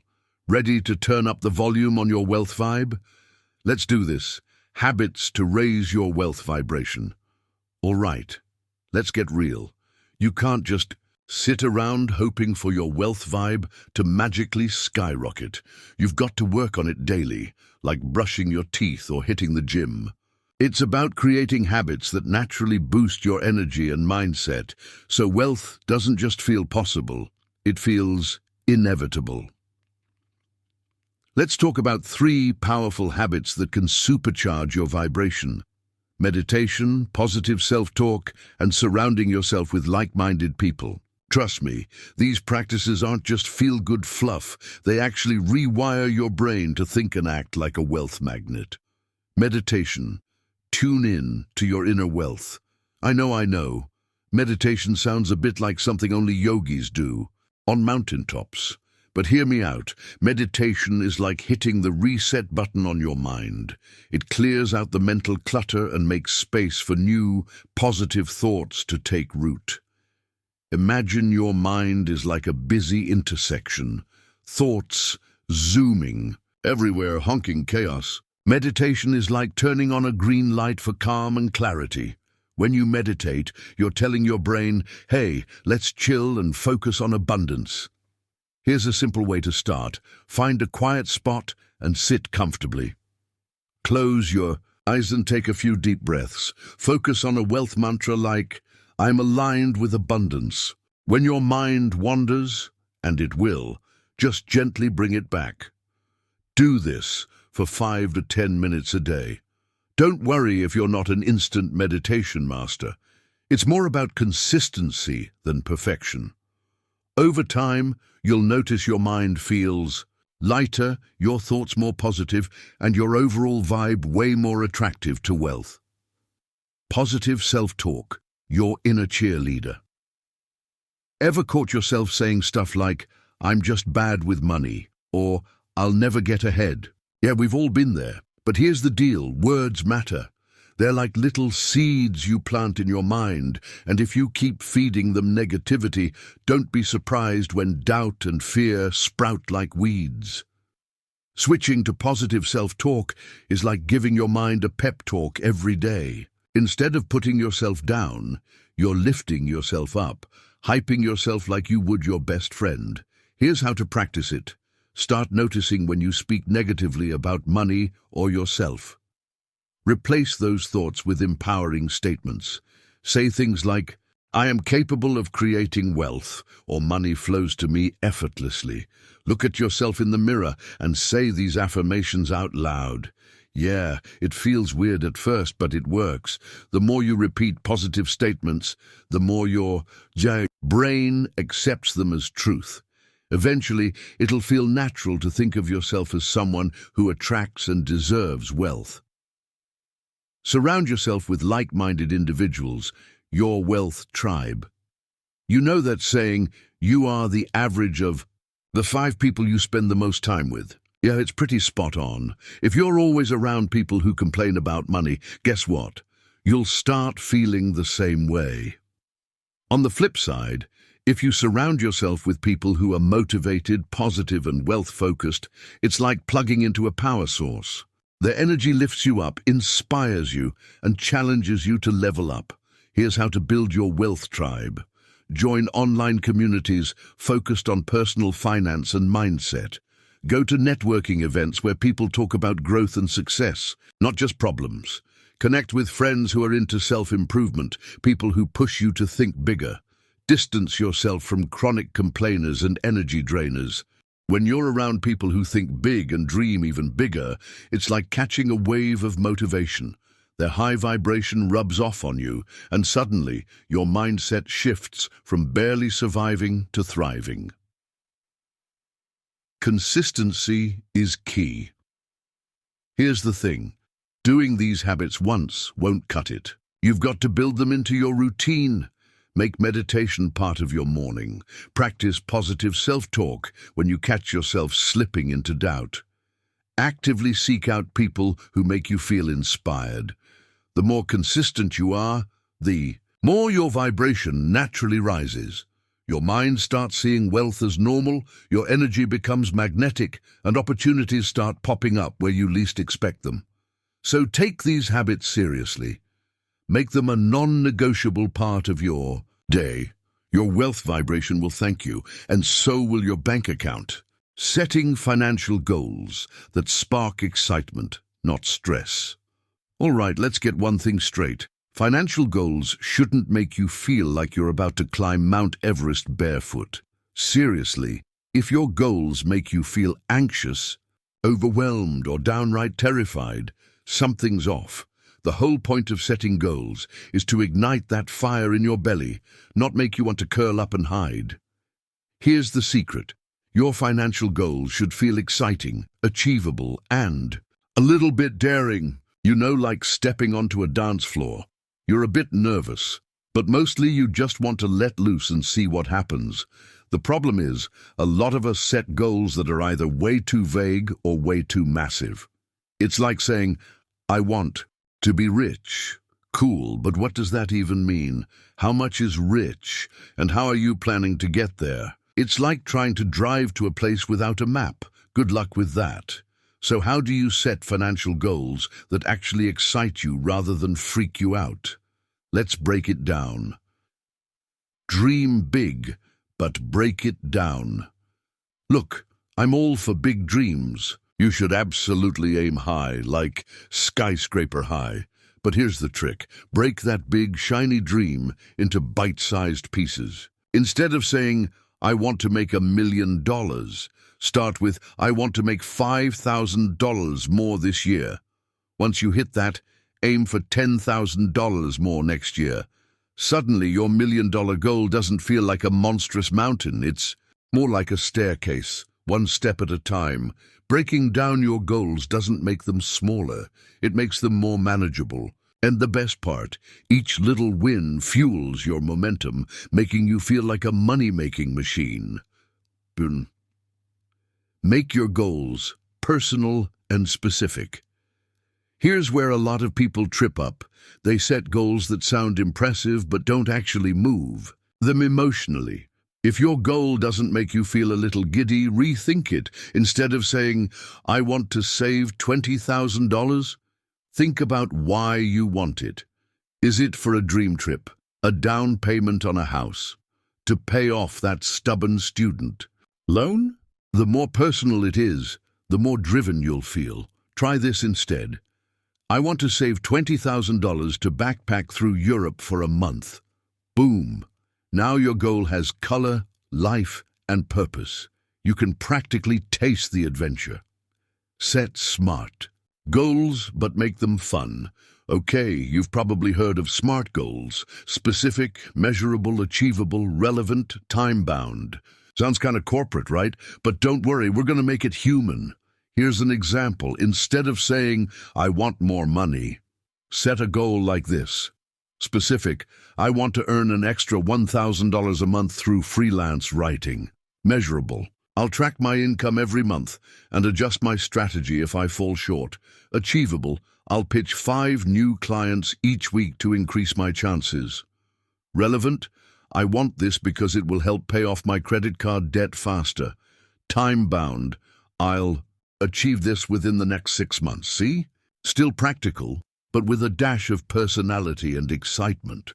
Ready to turn up the volume on your wealth vibe? Let's do this. Habits to raise your wealth vibration. All right, let's get real. You can't just sit around hoping for your wealth vibe to magically skyrocket. You've got to work on it daily, like brushing your teeth or hitting the gym. It's about creating habits that naturally boost your energy and mindset, so wealth doesn't just feel possible, it feels inevitable. Let's talk about 3 powerful habits that can supercharge your vibration. Meditation, positive self-talk, and surrounding yourself with like-minded people. Trust me, these practices aren't just feel-good fluff. They actually rewire your brain to think and act like a wealth magnet. Meditation. Tune in to your inner wealth. I know. Meditation sounds a bit like something only yogis do, on mountaintops. But hear me out. Meditation is like hitting the reset button on your mind. It clears out the mental clutter and makes space for new, positive thoughts to take root. Imagine your mind is like a busy intersection. Thoughts zooming, everywhere honking chaos. Meditation is like turning on a green light for calm and clarity. When you meditate, you're telling your brain, hey, let's chill and focus on abundance. Here's a simple way to start. Find a quiet spot and sit comfortably. Close your eyes and take a few deep breaths. Focus on a wealth mantra like, I'm aligned with abundance. When your mind wanders, and it will, just gently bring it back. Do this for 5 to 10 minutes a day. Don't worry if you're not an instant meditation master. It's more about consistency than perfection. Over time, you'll notice your mind feels lighter, your thoughts more positive, and your overall vibe way more attractive to wealth. Positive self-talk, your inner cheerleader. Ever caught yourself saying stuff like, I'm just bad with money, or I'll never get ahead? Yeah, we've all been there. But here's the deal, words matter. They're like little seeds you plant in your mind, and if you keep feeding them negativity, don't be surprised when doubt and fear sprout like weeds. Switching to positive self-talk is like giving your mind a pep talk every day. Instead of putting yourself down, you're lifting yourself up, hyping yourself like you would your best friend. Here's how to practice it. Start noticing when you speak negatively about money or yourself. Replace those thoughts with empowering statements. Say things like, I am capable of creating wealth, or money flows to me effortlessly. Look at yourself in the mirror and say these affirmations out loud. Yeah, it feels weird at first, but it works. The more you repeat positive statements, the more your brain accepts them as truth. Eventually, it'll feel natural to think of yourself as someone who attracts and deserves wealth. Surround yourself with like-minded individuals, your wealth tribe. You know that saying, you are the average of the 5 people you spend the most time with. Yeah, it's pretty spot on. If you're always around people who complain about money, guess what? You'll start feeling the same way. On the flip side, if you surround yourself with people who are motivated, positive, and wealth-focused, it's like plugging into a power source. Their energy lifts you up, inspires you, and challenges you to level up. Here's how to build your wealth tribe. Join online communities focused on personal finance and mindset. Go to networking events where people talk about growth and success, not just problems. Connect with friends who are into self-improvement, people who push you to think bigger. Distance yourself from chronic complainers and energy drainers. When you're around people who think big and dream even bigger, it's like catching a wave of motivation. Their high vibration rubs off on you, and suddenly your mindset shifts from barely surviving to thriving. Consistency is key. Here's the thing. Doing these habits once won't cut it. You've got to build them into your routine. Make meditation part of your morning. Practice positive self-talk when you catch yourself slipping into doubt. Actively seek out people who make you feel inspired. The more consistent you are, the more your vibration naturally rises. Your mind starts seeing wealth as normal, your energy becomes magnetic, and opportunities start popping up where you least expect them. So take these habits seriously. Make them a non-negotiable part of your day. Your wealth vibration will thank you, and so will your bank account. Setting financial goals that spark excitement, not stress. All right, let's get one thing straight. Financial goals shouldn't make you feel like you're about to climb Mount Everest barefoot. Seriously, if your goals make you feel anxious, overwhelmed, or downright terrified, something's off. The whole point of setting goals is to ignite that fire in your belly, not make you want to curl up and hide. Here's the secret. Your financial goals should feel exciting, achievable, and a little bit daring. You know, like stepping onto a dance floor. You're a bit nervous, but mostly you just want to let loose and see what happens. The problem is, a lot of us set goals that are either way too vague or way too massive. It's like saying, I want to be rich. Cool, but what does that even mean? How much is rich? And how are you planning to get there? It's like trying to drive to a place without a map. Good luck with that. So how do you set financial goals that actually excite you rather than freak you out? Let's break it down. Dream big, but break it down. Look, I'm all for big dreams, You should absolutely aim high, like skyscraper high. But here's the trick. Break that big, shiny dream into bite-sized pieces. Instead of saying, I want to make $1 million, start with, I want to make $5,000 more this year. Once you hit that, aim for $10,000 more next year. Suddenly, your $1 million goal doesn't feel like a monstrous mountain. It's more like a staircase, one step at a time. Breaking down your goals doesn't make them smaller. It makes them more manageable. And the best part, each little win fuels your momentum, making you feel like a money-making machine. Make your goals personal and specific. Here's where a lot of people trip up. They set goals that sound impressive but don't actually move them emotionally. If your goal doesn't make you feel a little giddy, rethink it. Instead of saying, I want to save $20,000, think about why you want it. Is it for a dream trip, a down payment on a house, to pay off that stubborn student loan? The more personal it is, the more driven you'll feel. Try this instead. I want to save $20,000 to backpack through Europe for a month. Boom! Now your goal has color, life, and purpose. You can practically taste the adventure. Set SMART. Goals, but make them fun. Okay, you've probably heard of SMART goals. Specific, measurable, achievable, relevant, time-bound. Sounds kind of corporate, right? But don't worry, we're going to make it human. Here's an example. Instead of saying, I want more money, set a goal like this. Specific, I want to earn an extra $1,000 a month through freelance writing. Measurable, I'll track my income every month and adjust my strategy if I fall short. Achievable, I'll pitch 5 new clients each week to increase my chances. Relevant, I want this because it will help pay off my credit card debt faster. Time-bound, I'll achieve this within the next 6 months. See? Still practical, but with a dash of personality and excitement.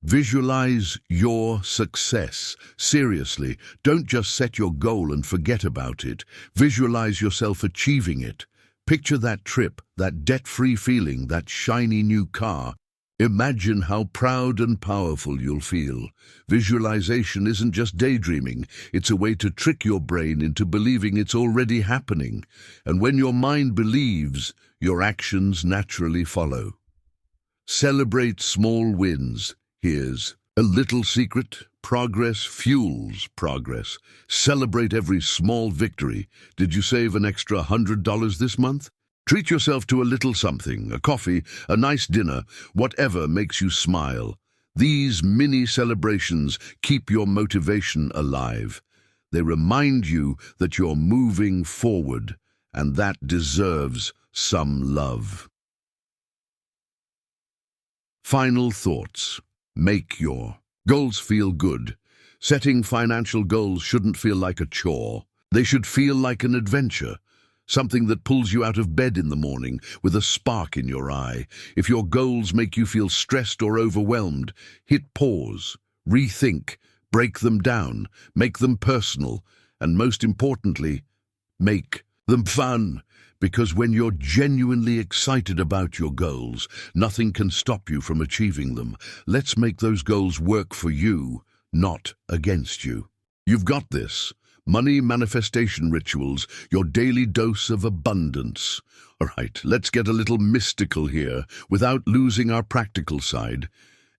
Visualize your success. Seriously, don't just set your goal and forget about it. Visualize yourself achieving it. Picture that trip, that debt-free feeling, that shiny new car. Imagine how proud and powerful you'll feel. Visualization isn't just daydreaming. It's a way to trick your brain into believing it's already happening. And when your mind believes, your actions naturally follow. Celebrate small wins. Here's a little secret. Progress fuels progress. Celebrate every small victory. Did you save an extra $100 this month? Treat yourself to a little something, a coffee, a nice dinner, whatever makes you smile. These mini celebrations keep your motivation alive. They remind you that you're moving forward, and that deserves some love. Final thoughts. Make your goals feel good. Setting financial goals shouldn't feel like a chore. They should feel like an adventure. Something that pulls you out of bed in the morning with a spark in your eye. If your goals make you feel stressed or overwhelmed, hit pause, rethink, break them down, make them personal, and most importantly, make them fun. Because when you're genuinely excited about your goals, nothing can stop you from achieving them. Let's make those goals work for you, not against you. You've got this. Money manifestation rituals, your daily dose of abundance. All right, let's get a little mystical here without losing our practical side.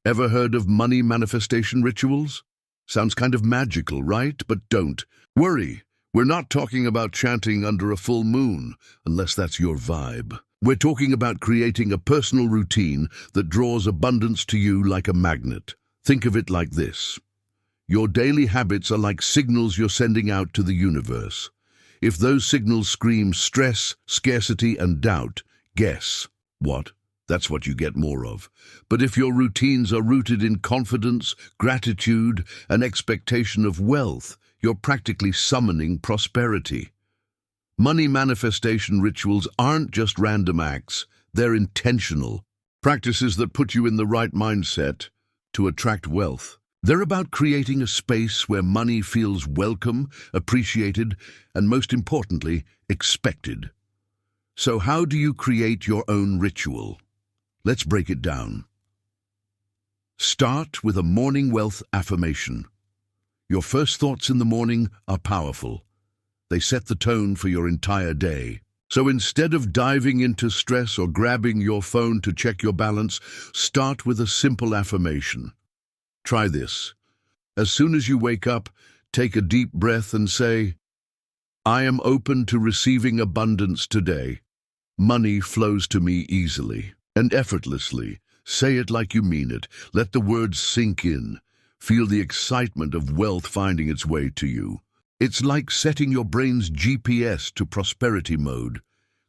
Ever heard of money manifestation rituals? Sounds kind of magical, right? But don't worry. We're not talking about chanting under a full moon, unless that's your vibe. We're talking about creating a personal routine that draws abundance to you like a magnet. Think of it like this. Your daily habits are like signals you're sending out to the universe. If those signals scream stress, scarcity, and doubt, guess what? That's what you get more of. But if your routines are rooted in confidence, gratitude, and expectation of wealth, you're practically summoning prosperity. Money manifestation rituals aren't just random acts, they're intentional. Practices that put you in the right mindset to attract wealth. They're about creating a space where money feels welcome, appreciated, and most importantly, expected. So how do you create your own ritual? Let's break it down. Start with a morning wealth affirmation. Your first thoughts in the morning are powerful. They set the tone for your entire day. So instead of diving into stress or grabbing your phone to check your balance, start with a simple affirmation. Try this. As soon as you wake up, take a deep breath and say, "I am open to receiving abundance today. Money flows to me easily and effortlessly." Say it like you mean it. Let the words sink in. Feel the excitement of wealth finding its way to you. It's like setting your brain's GPS to prosperity mode.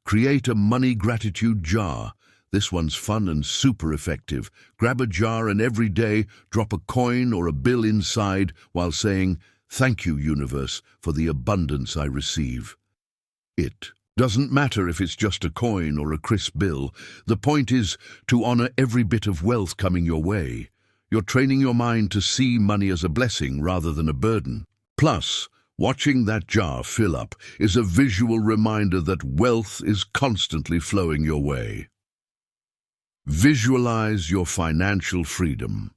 Create a money gratitude jar. This one's fun and super effective. Grab a jar and every day drop a coin or a bill inside while saying, "Thank you, universe, for the abundance I receive." It doesn't matter if it's just a coin or a crisp bill. The point is to honor every bit of wealth coming your way. You're training your mind to see money as a blessing rather than a burden. Plus, watching that jar fill up is a visual reminder that wealth is constantly flowing your way. Visualize your financial freedom.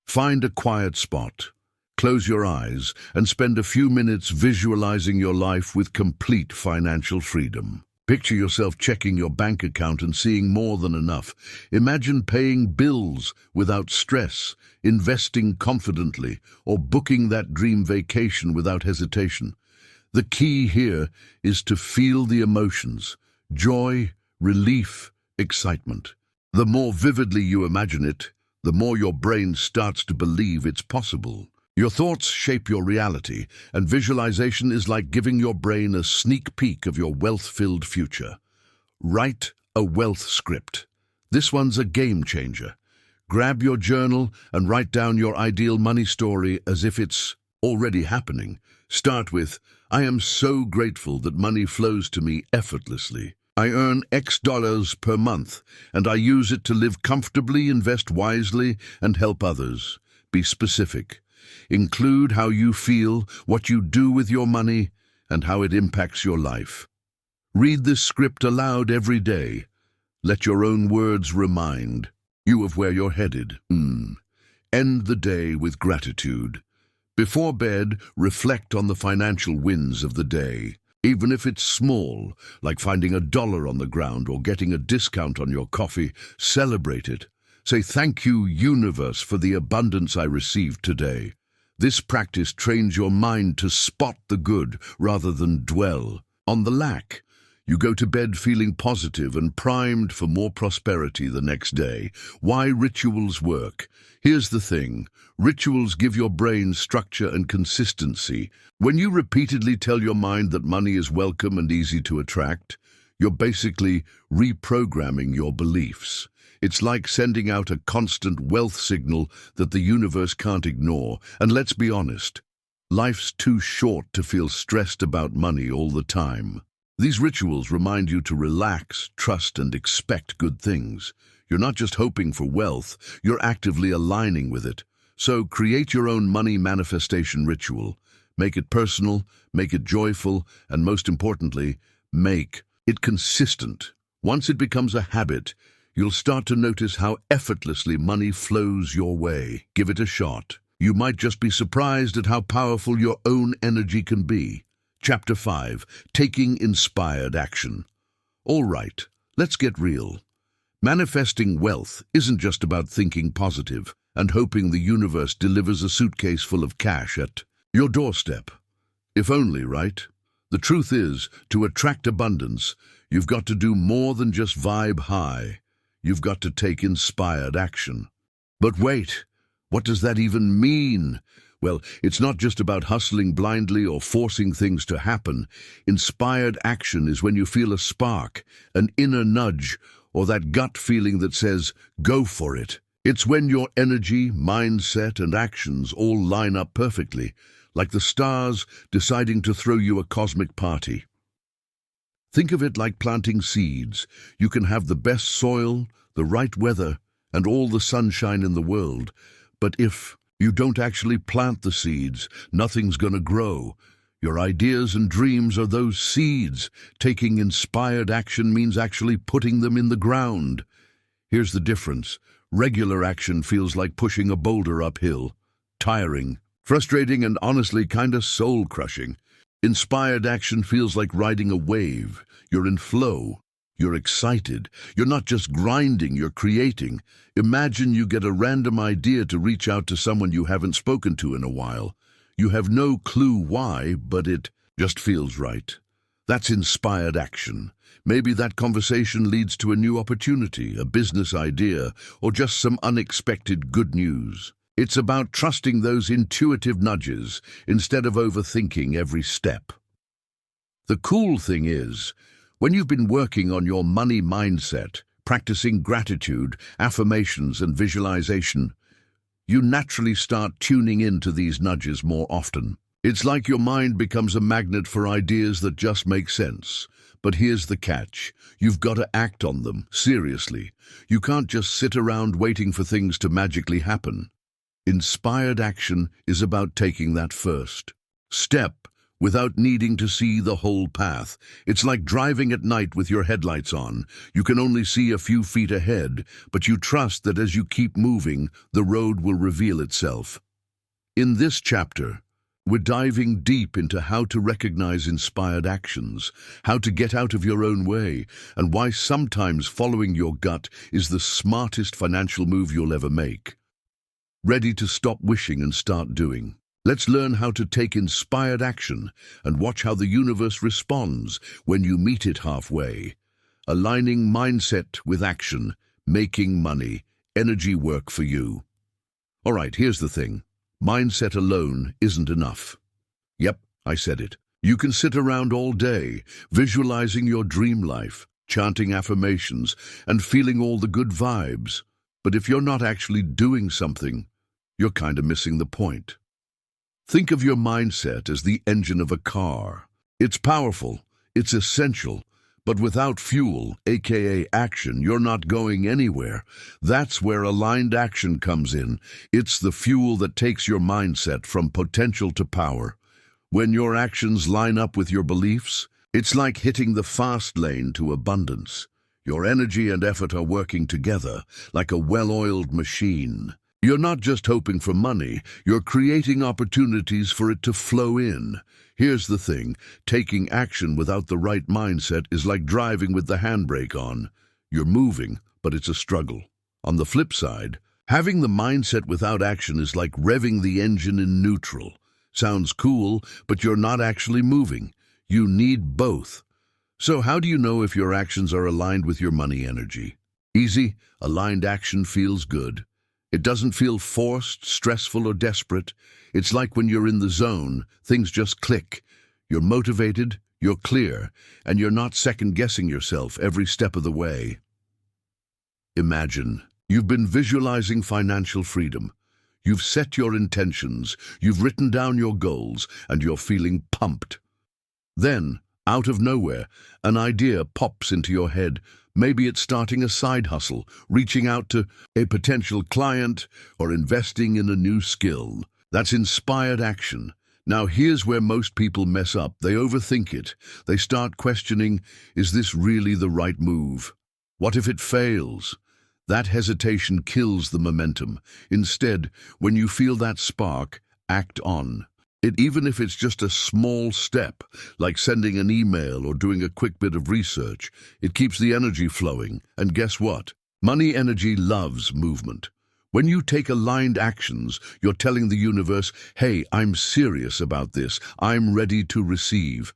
Find a quiet spot. Close your eyes and spend a few minutes visualizing your life with complete financial freedom. Picture yourself checking your bank account and seeing more than enough. Imagine paying bills without stress, investing confidently, or booking that dream vacation without hesitation. The key here is to feel the emotions: joy, relief, excitement. The more vividly you imagine it, the more your brain starts to believe it's possible. Your thoughts shape your reality, and visualization is like giving your brain a sneak peek of your wealth-filled future. Write a wealth script. This one's a game changer. Grab your journal and write down your ideal money story as if it's already happening. Start with, "I am so grateful that money flows to me effortlessly. I earn X dollars per month, and I use it to live comfortably, invest wisely, and help others." Be specific. Include how you feel, what you do with your money, and how it impacts your life. Read this script aloud every day. Let your own words remind you of where you're headed. End the day with gratitude. Before bed, reflect on the financial wins of the day. Even if it's small, like finding $1 on the ground or getting a discount on your coffee, celebrate it. Say, "Thank you, universe, for the abundance I received today." This practice trains your mind to spot the good rather than dwell on the lack. You go to bed feeling positive and primed for more prosperity the next day. Why rituals work? Here's the thing. Rituals give your brain structure and consistency. When you repeatedly tell your mind that money is welcome and easy to attract, you're basically reprogramming your beliefs. It's like sending out a constant wealth signal that the universe can't ignore. And let's be honest, life's too short to feel stressed about money all the time. These rituals remind you to relax, trust, and expect good things. You're not just hoping for wealth, you're actively aligning with it. So create your own money manifestation ritual. Make it personal, make it joyful, and most importantly, make it consistent. Once it becomes a habit, you'll start to notice how effortlessly money flows your way. Give it a shot. You might just be surprised at how powerful your own energy can be. Chapter 5. Taking Inspired Action. All right, let's get real. Manifesting wealth isn't just about thinking positive and hoping the universe delivers a suitcase full of cash at your doorstep. If only, right? The truth is, to attract abundance, you've got to do more than just vibe high. You've got to take inspired action. But wait, what does that even mean? Well, it's not just about hustling blindly or forcing things to happen. Inspired action is when you feel a spark, an inner nudge, or that gut feeling that says, "Go for it." It's when your energy, mindset, and actions all line up perfectly, like the stars deciding to throw you a cosmic party. Think of it like planting seeds. You can have the best soil, the right weather, and all the sunshine in the world, but if You don't actually plant the seeds. Nothing's gonna grow. Your ideas and dreams are those seeds. Taking inspired action means actually putting them in the ground. Here's the difference. Regular action feels like pushing a boulder uphill. Tiring, frustrating, and honestly kinda soul-crushing. Inspired action feels like riding a wave. You're in flow. You're excited. You're not just grinding, you're creating. Imagine you get a random idea to reach out to someone you haven't spoken to in a while. You have no clue why, but it just feels right. That's inspired action. Maybe that conversation leads to a new opportunity, a business idea, or just some unexpected good news. It's about trusting those intuitive nudges instead of overthinking every step. The cool thing is, when you've been working on your money mindset, practicing gratitude, affirmations, and visualization, you naturally start tuning into these nudges more often. It's like your mind becomes a magnet for ideas that just make sense. But here's the catch. You've got to act on them, seriously. You can't just sit around waiting for things to magically happen. Inspired action is about taking that first step without needing to see the whole path. It's like driving at night with your headlights on. You can only see a few feet ahead, but you trust that as you keep moving, the road will reveal itself. In this chapter, we're diving deep into how to recognize inspired actions, how to get out of your own way, and why sometimes following your gut is the smartest financial move you'll ever make. Ready to stop wishing and start doing? Let's learn how to take inspired action and watch how the universe responds when you meet it halfway. Aligning mindset with action, making money, energy work for you. All right, here's the thing. Mindset alone isn't enough. Yep, I said it. You can sit around all day, visualizing your dream life, chanting affirmations, and feeling all the good vibes. But if you're not actually doing something, you're kind of missing the point. Think of your mindset as the engine of a car. It's powerful, it's essential, but without fuel, aka action, you're not going anywhere. That's where aligned action comes in. It's the fuel that takes your mindset from potential to power. When your actions line up with your beliefs, it's like hitting the fast lane to abundance. Your energy and effort are working together like a well-oiled machine. You're not just hoping for money, you're creating opportunities for it to flow in. Here's the thing, taking action without the right mindset is like driving with the handbrake on. You're moving, but it's a struggle. On the flip side, having the mindset without action is like revving the engine in neutral. Sounds cool, but you're not actually moving. You need both. So how do you know if your actions are aligned with your money energy? Easy, aligned action feels good. It doesn't feel forced, stressful, or desperate. It's like when you're in the zone, things just click. You're motivated, you're clear, and you're not second-guessing yourself every step of the way. Imagine, you've been visualizing financial freedom. You've set your intentions, you've written down your goals, and you're feeling pumped. Then, out of nowhere, an idea pops into your head. Maybe it's starting a side hustle, reaching out to a potential client, or investing in a new skill. That's inspired action. Now here's where most people mess up. They overthink it. They start questioning, is this really the right move? What if it fails? That hesitation kills the momentum. Instead, when you feel that spark, act on it, even if it's just a small step, like sending an email or doing a quick bit of research. It keeps the energy flowing. And guess what? Money energy loves movement. When you take aligned actions, you're telling the universe, hey, I'm serious about this. I'm ready to receive.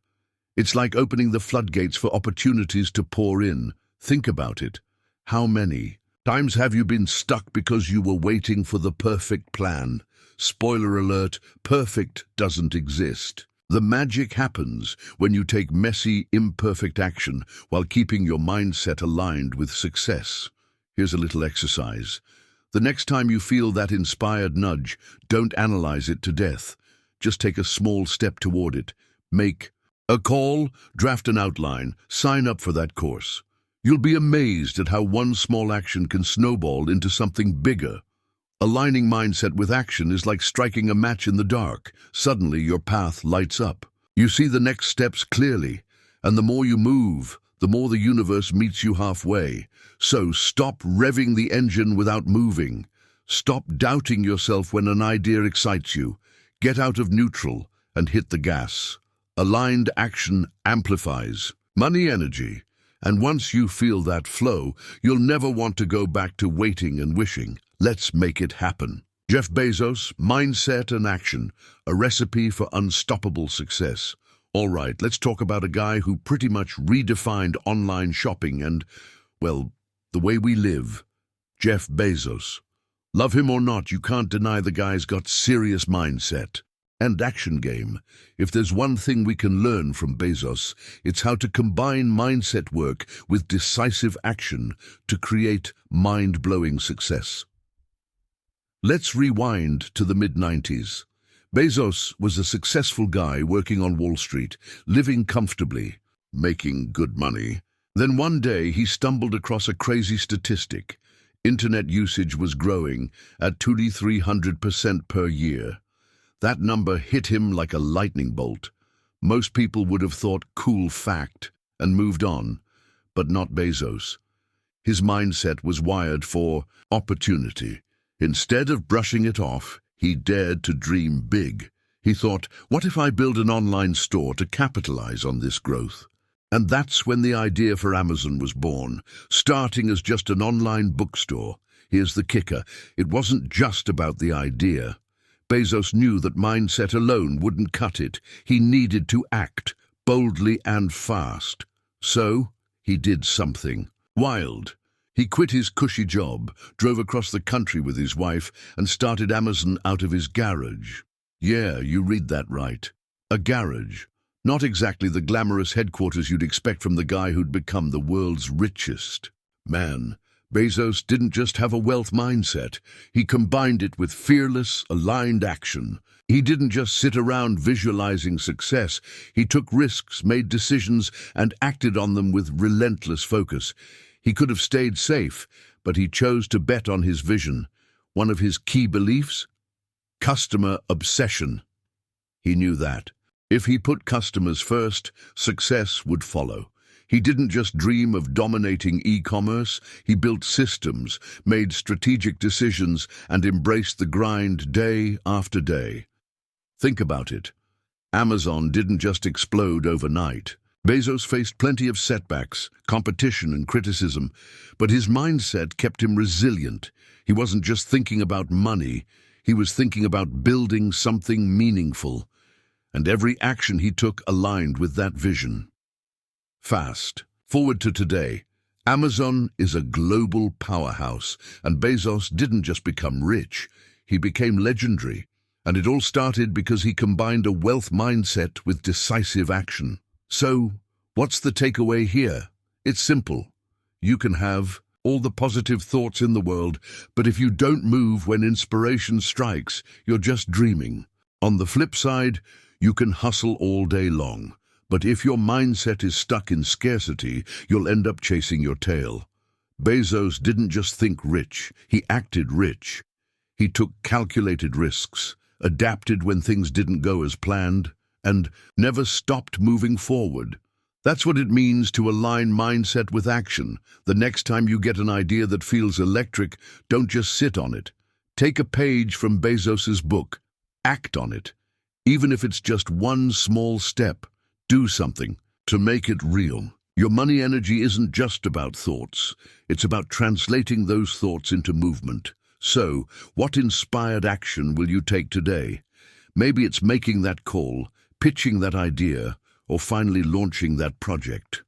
It's like opening the floodgates for opportunities to pour in. Think about it. How many times have you been stuck because you were waiting for the perfect plan? Spoiler alert, perfect doesn't exist. The magic happens when you take messy, imperfect action while keeping your mindset aligned with success. Here's a little exercise. The next time you feel that inspired nudge, don't analyze it to death. Just take a small step toward it. Make a call, draft an outline, sign up for that course. You'll be amazed at how one small action can snowball into something bigger. Aligning mindset with action is like striking a match in the dark. Suddenly, your path lights up. You see the next steps clearly, and the more you move, the more the universe meets you halfway. So stop revving the engine without moving. Stop doubting yourself when an idea excites you. Get out of neutral and hit the gas. Aligned action amplifies money energy. And once you feel that flow, you'll never want to go back to waiting and wishing. Let's make it happen. Jeff Bezos, mindset and action, a recipe for unstoppable success. All right, let's talk about a guy who pretty much redefined online shopping and, well, the way we live. Jeff Bezos. Love him or not, you can't deny the guy's got serious mindset and action game. If there's one thing we can learn from Bezos, it's how to combine mindset work with decisive action to create mind-blowing success. Let's rewind to the mid-90s. Bezos was a successful guy working on Wall Street, living comfortably, making good money. Then one day he stumbled across a crazy statistic. Internet usage was growing at 200–300% per year. That number hit him like a lightning bolt. Most people would have thought cool fact and moved on, but not Bezos. His mindset was wired for opportunity. Instead of brushing it off, he dared to dream big. He thought, what if I build an online store to capitalize on this growth? And that's when the idea for Amazon was born, starting as just an online bookstore. Here's the kicker. It wasn't just about the idea. Bezos knew that mindset alone wouldn't cut it. He needed to act, boldly and fast. So, he did something wild. He quit his cushy job, drove across the country with his wife, and started Amazon out of his garage. Yeah, you read that right. A garage. Not exactly the glamorous headquarters you'd expect from the guy who'd become the world's richest man. Bezos didn't just have a wealth mindset. He combined it with fearless, aligned action. He didn't just sit around visualizing success. He took risks, made decisions, and acted on them with relentless focus. He could have stayed safe, but he chose to bet on his vision. One of his key beliefs? Customer obsession. He knew that. If he put customers first, success would follow. He didn't just dream of dominating e-commerce, he built systems, made strategic decisions, and embraced the grind day after day. Think about it. Amazon didn't just explode overnight. Bezos faced plenty of setbacks, competition and criticism, but his mindset kept him resilient. He wasn't just thinking about money, he was thinking about building something meaningful. And every action he took aligned with that vision. Fast forward to today. Amazon is a global powerhouse, and Bezos didn't just become rich, he became legendary. And it all started because he combined a wealth mindset with decisive action. So, what's the takeaway here? It's simple. You can have all the positive thoughts in the world, but if you don't move when inspiration strikes, you're just dreaming. On the flip side, you can hustle all day long, but if your mindset is stuck in scarcity, you'll end up chasing your tail. Bezos didn't just think rich, he acted rich. He took calculated risks, adapted when things didn't go as planned, and never stopped moving forward. That's what it means to align mindset with action. The next time you get an idea that feels electric, don't just sit on it. Take a page from Bezos's book. Act on it. Even if it's just one small step, do something to make it real. Your money energy isn't just about thoughts. It's about translating those thoughts into movement. So, what inspired action will you take today? Maybe it's making that call, pitching that idea, or finally launching that project.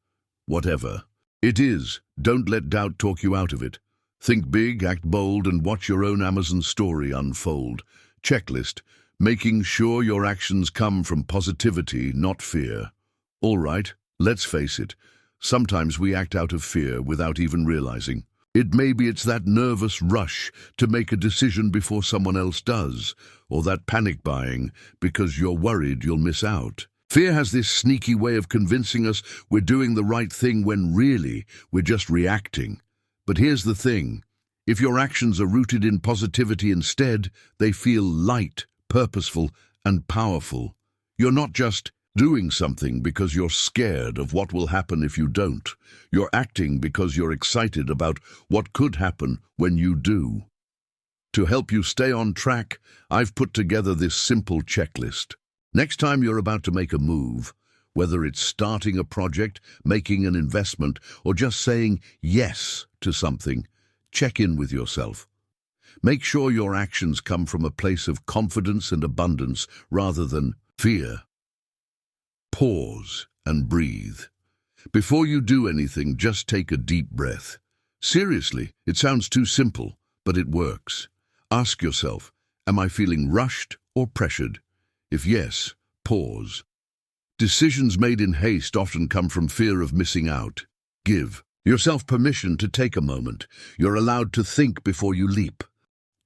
Whatever it is, don't let doubt talk you out of it. Think big, act bold, and watch your own Amazon story unfold. Checklist: making sure your actions come from positivity, not fear. All right, let's face it. Sometimes we act out of fear without even realizing. Maybe it's that nervous rush to make a decision before someone else does, or that panic buying because you're worried you'll miss out. Fear has this sneaky way of convincing us we're doing the right thing when really we're just reacting. But here's the thing. If your actions are rooted in positivity instead, they feel light, purposeful, and powerful. You're not just doing something because you're scared of what will happen if you don't. You're acting because you're excited about what could happen when you do. To help you stay on track, I've put together this simple checklist. Next time you're about to make a move, whether it's starting a project, making an investment, or just saying yes to something, check in with yourself. Make sure your actions come from a place of confidence and abundance rather than fear. Pause and breathe. Before you do anything, just take a deep breath. Seriously, it sounds too simple, but it works. Ask yourself, am I feeling rushed or pressured? If yes, pause. Decisions made in haste often come from fear of missing out. Give yourself permission to take a moment. You're allowed to think before you leap.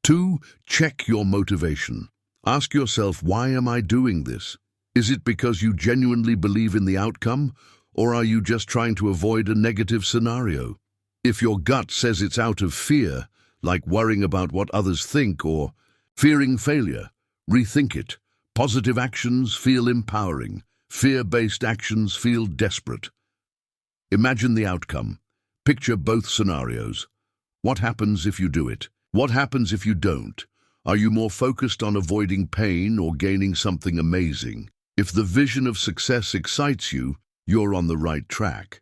2. Check your motivation. Ask yourself, why am I doing this? Is it because you genuinely believe in the outcome, or are you just trying to avoid a negative scenario? If your gut says it's out of fear, like worrying about what others think or fearing failure, rethink it. Positive actions feel empowering. Fear-based actions feel desperate. Imagine the outcome. Picture both scenarios. What happens if you do it? What happens if you don't? Are you more focused on avoiding pain or gaining something amazing? If the vision of success excites you, you're on the right track.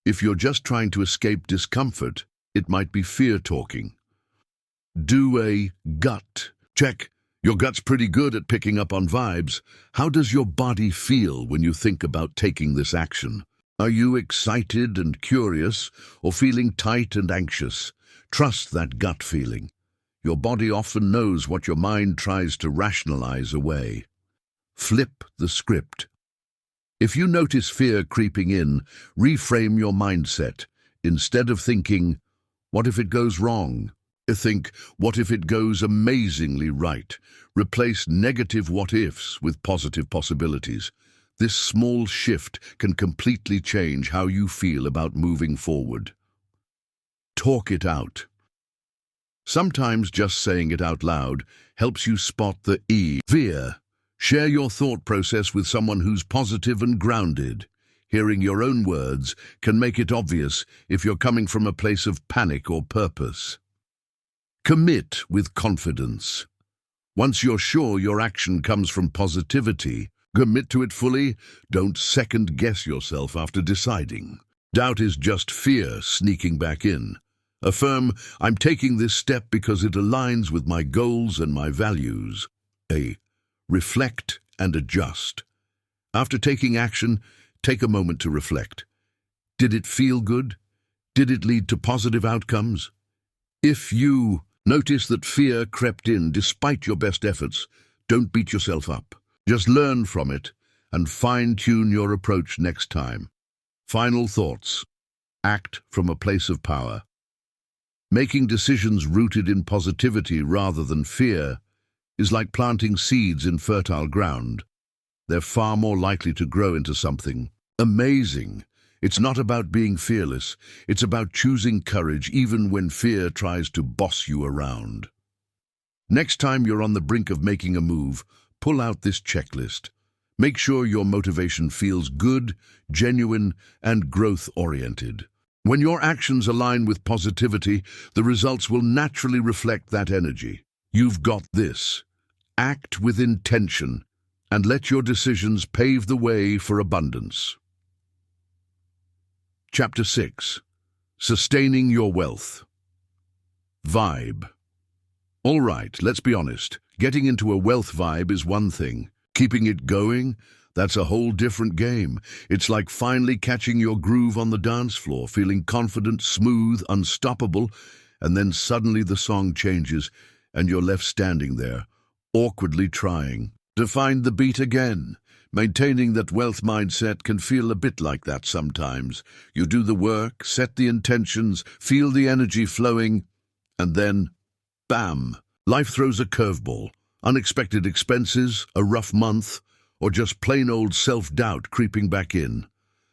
If you're just trying to escape discomfort, it might be fear talking. Do a gut check. Your gut's pretty good at picking up on vibes. How does your body feel when you think about taking this action? Are you excited and curious, or feeling tight and anxious? Trust that gut feeling. Your body often knows what your mind tries to rationalize away. Flip the script. If you notice fear creeping in, reframe your mindset. Instead of thinking, what if it goes wrong? Think, what if it goes amazingly right? Replace negative what-ifs with positive possibilities. This small shift can completely change how you feel about moving forward. Talk it out. Sometimes just saying it out loud helps you spot the fear. Share your thought process with someone who's positive and grounded. Hearing your own words can make it obvious if you're coming from a place of panic or purpose. Commit with confidence. Once you're sure your action comes from positivity, commit to it fully. Don't second-guess yourself after deciding. Doubt is just fear sneaking back in. Affirm, I'm taking this step because it aligns with my goals and my values. Reflect and adjust. After taking action, take a moment to reflect. Did it feel good? Did it lead to positive outcomes? If you notice that fear crept in despite your best efforts, don't beat yourself up. Just learn from it and fine-tune your approach next time. Final thoughts. Act from a place of power. Making decisions rooted in positivity rather than fear is like planting seeds in fertile ground. They're far more likely to grow into something amazing. It's not about being fearless. It's about choosing courage even when fear tries to boss you around. Next time you're on the brink of making a move, pull out this checklist. Make sure your motivation feels good, genuine, and growth-oriented. When your actions align with positivity, the results will naturally reflect that energy. You've got this. Act with intention, and let your decisions pave the way for abundance. Chapter 6. Sustaining your wealth. Vibe. All right, let's be honest. Getting into a wealth vibe is one thing. Keeping it going, that's a whole different game. It's like finally catching your groove on the dance floor, feeling confident, smooth, unstoppable, and then suddenly the song changes and you're left standing there, awkwardly trying to find the beat again. Maintaining that wealth mindset can feel a bit like that sometimes. You do the work, set the intentions, feel the energy flowing, and then, bam, life throws a curveball. Unexpected expenses, a rough month, or just plain old self-doubt creeping back in.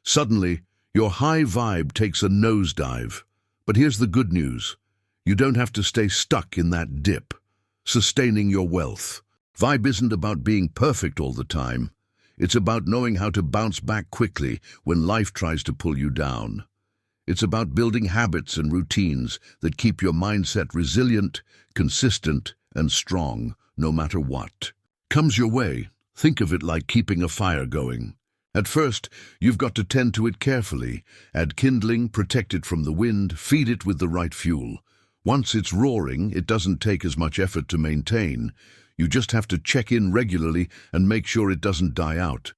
Suddenly, your high vibe takes a nosedive. But here's the good news. You don't have to stay stuck in that dip. Sustaining your wealth. Vibe isn't about being perfect all the time. It's about knowing how to bounce back quickly when life tries to pull you down. It's about building habits and routines that keep your mindset resilient, consistent, and strong, no matter what comes your way. Think of it like keeping a fire going. At first, you've got to tend to it carefully, add kindling, protect it from the wind, feed it with the right fuel. Once it's roaring, it doesn't take as much effort to maintain. You just have to check in regularly and make sure it doesn't die out.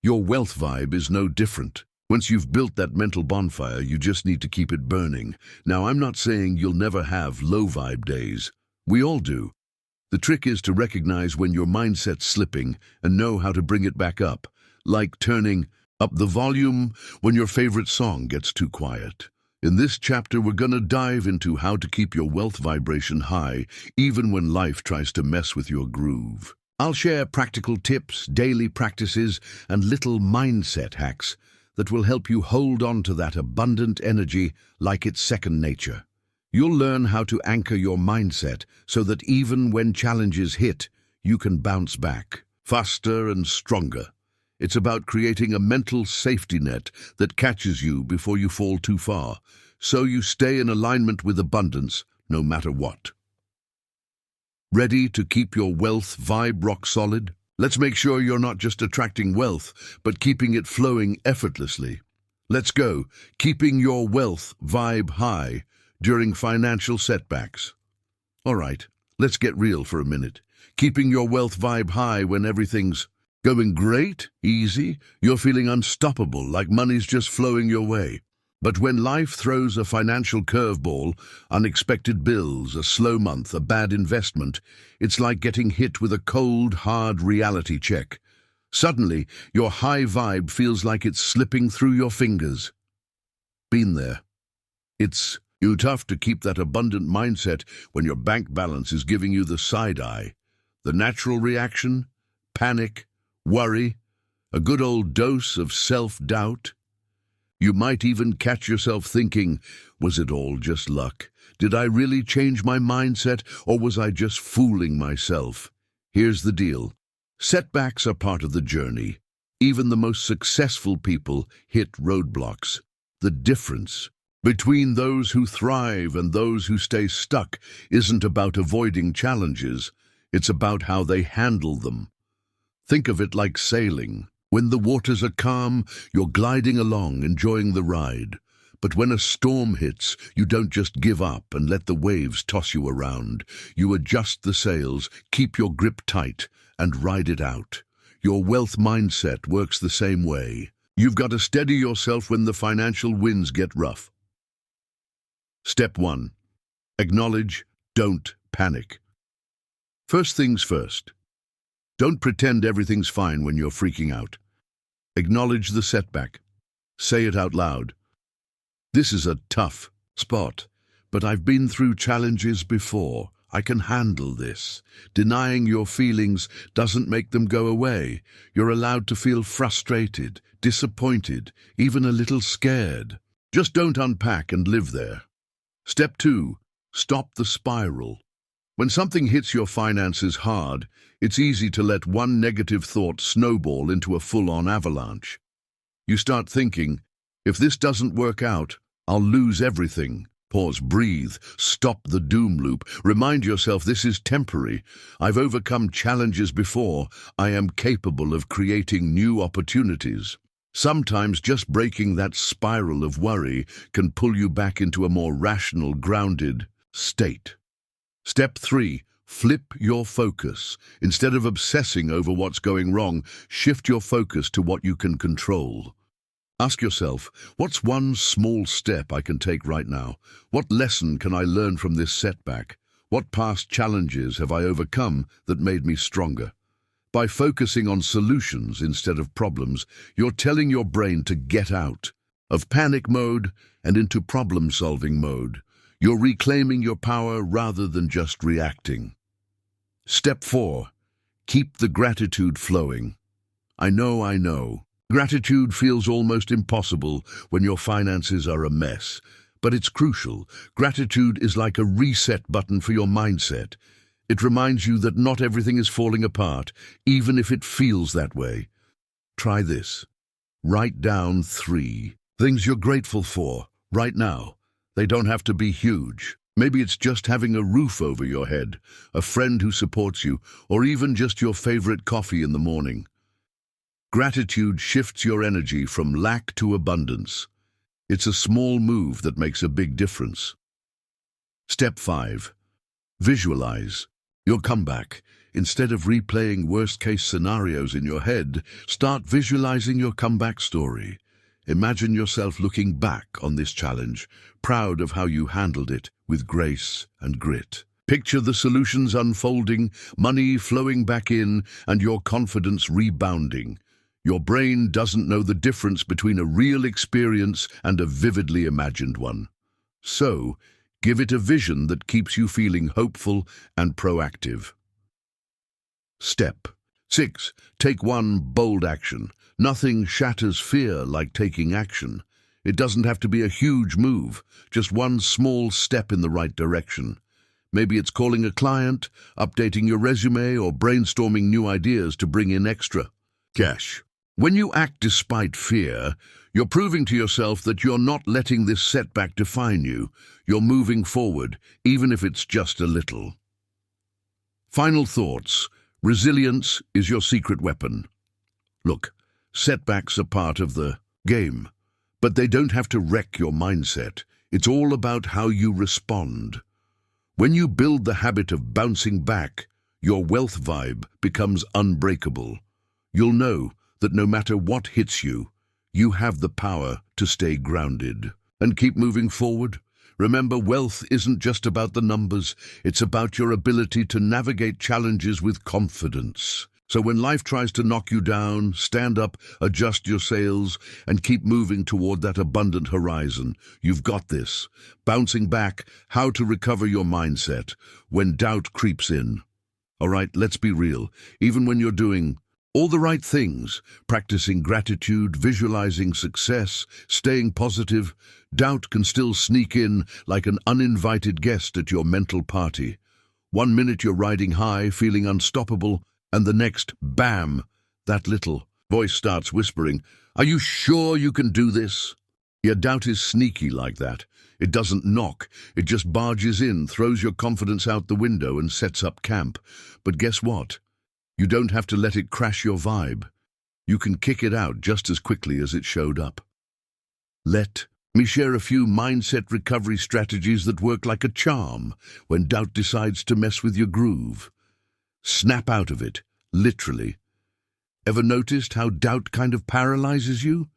Your wealth vibe is no different. Once you've built that mental bonfire, you just need to keep it burning. Now, I'm not saying you'll never have low vibe days. We all do. The trick is to recognize when your mindset's slipping and know how to bring it back up, like turning up the volume when your favorite song gets too quiet. In this chapter, we're going to dive into how to keep your wealth vibration high, even when life tries to mess with your groove. I'll share practical tips, daily practices, and little mindset hacks that will help you hold on to that abundant energy like it's second nature. You'll learn how to anchor your mindset so that even when challenges hit, you can bounce back, faster and stronger. It's about creating a mental safety net that catches you before you fall too far, so you stay in alignment with abundance no matter what. Ready to keep your wealth vibe rock solid? Let's make sure you're not just attracting wealth, but keeping it flowing effortlessly. Let's go, keeping your wealth vibe high during financial setbacks. All right, let's get real for a minute. Keeping your wealth vibe high when everything's going great, easy, you're feeling unstoppable, like money's just flowing your way. But when life throws a financial curveball, unexpected bills, a slow month, a bad investment, it's like getting hit with a cold, hard reality check. Suddenly, your high vibe feels like it's slipping through your fingers. Been there. It's tough to keep that abundant mindset when your bank balance is giving you the side eye. The natural reaction? Panic, worry, a good old dose of self-doubt. You might even catch yourself thinking, was it all just luck? Did I really change my mindset, or was I just fooling myself? Here's the deal. Setbacks are part of the journey. Even the most successful people hit roadblocks. The difference between those who thrive and those who stay stuck isn't about avoiding challenges. It's about how they handle them. Think of it like sailing. When the waters are calm, you're gliding along, enjoying the ride. But when a storm hits, you don't just give up and let the waves toss you around. You adjust the sails, keep your grip tight, and ride it out. Your wealth mindset works the same way. You've got to steady yourself when the financial winds get rough. Step 1. Acknowledge, don't panic. First things first. Don't pretend everything's fine when you're freaking out. Acknowledge the setback. Say it out loud. This is a tough spot, but I've been through challenges before. I can handle this. Denying your feelings doesn't make them go away. You're allowed to feel frustrated, disappointed, even a little scared. Just don't unpack and live there. Step 2. Stop the spiral. When something hits your finances hard, it's easy to let one negative thought snowball into a full-on avalanche. You start thinking, if this doesn't work out, I'll lose everything. Pause, breathe, stop the doom loop. Remind yourself this is temporary. I've overcome challenges before. I am capable of creating new opportunities. Sometimes just breaking that spiral of worry can pull you back into a more rational, grounded state. Step 3. Flip your focus. Instead of obsessing over what's going wrong, shift your focus to what you can control. Ask yourself, what's one small step I can take right now? What lesson can I learn from this setback? What past challenges have I overcome that made me stronger? By focusing on solutions instead of problems, you're telling your brain to get out of panic mode and into problem-solving mode. You're reclaiming your power rather than just reacting. Step 4. Keep the gratitude flowing. I know. Gratitude feels almost impossible when your finances are a mess. But it's crucial. Gratitude is like a reset button for your mindset. It reminds you that not everything is falling apart, even if it feels that way. Try this. Write down 3 things you're grateful for right now. They don't have to be huge. Maybe it's just having a roof over your head, a friend who supports you, or even just your favorite coffee in the morning. Gratitude shifts your energy from lack to abundance. It's a small move that makes a big difference. Step 5. Visualize your comeback. Instead of replaying worst-case scenarios in your head, start visualizing your comeback story. Imagine yourself looking back on this challenge, proud of how you handled it with grace and grit. Picture the solutions unfolding, money flowing back in, and your confidence rebounding. Your brain doesn't know the difference between a real experience and a vividly imagined one. So, give it a vision that keeps you feeling hopeful and proactive. Step 6. Take one bold action. Nothing shatters fear like taking action. It doesn't have to be a huge move, just one small step in the right direction. Maybe it's calling a client, updating your resume, or brainstorming new ideas to bring in extra cash. When you act despite fear, you're proving to yourself that you're not letting this setback define you. You're moving forward, even if it's just a little. Final thoughts. Resilience is your secret weapon. Look, setbacks are part of the game, but they don't have to wreck your mindset. It's all about how you respond. When you build the habit of bouncing back, your wealth vibe becomes unbreakable. You'll know that no matter what hits you, you have the power to stay grounded and keep moving forward. Remember, wealth isn't just about the numbers, it's about your ability to navigate challenges with confidence. So when life tries to knock you down, stand up, adjust your sails, and keep moving toward that abundant horizon. You've got this. Bouncing back, how to recover your mindset when doubt creeps in. All right, let's be real. Even when you're doing all the right things, practicing gratitude, visualizing success, staying positive, doubt can still sneak in like an uninvited guest at your mental party. 1 minute you're riding high, feeling unstoppable, and the next, bam, that little voice starts whispering, "Are you sure you can do this?" Your doubt is sneaky like that. It doesn't knock, it just barges in, throws your confidence out the window and sets up camp. But guess what? You don't have to let it crash your vibe. You can kick it out just as quickly as it showed up. Let me share a few mindset recovery strategies that work like a charm when doubt decides to mess with your groove. Snap out of it, literally. Ever noticed how doubt kind of paralyzes you?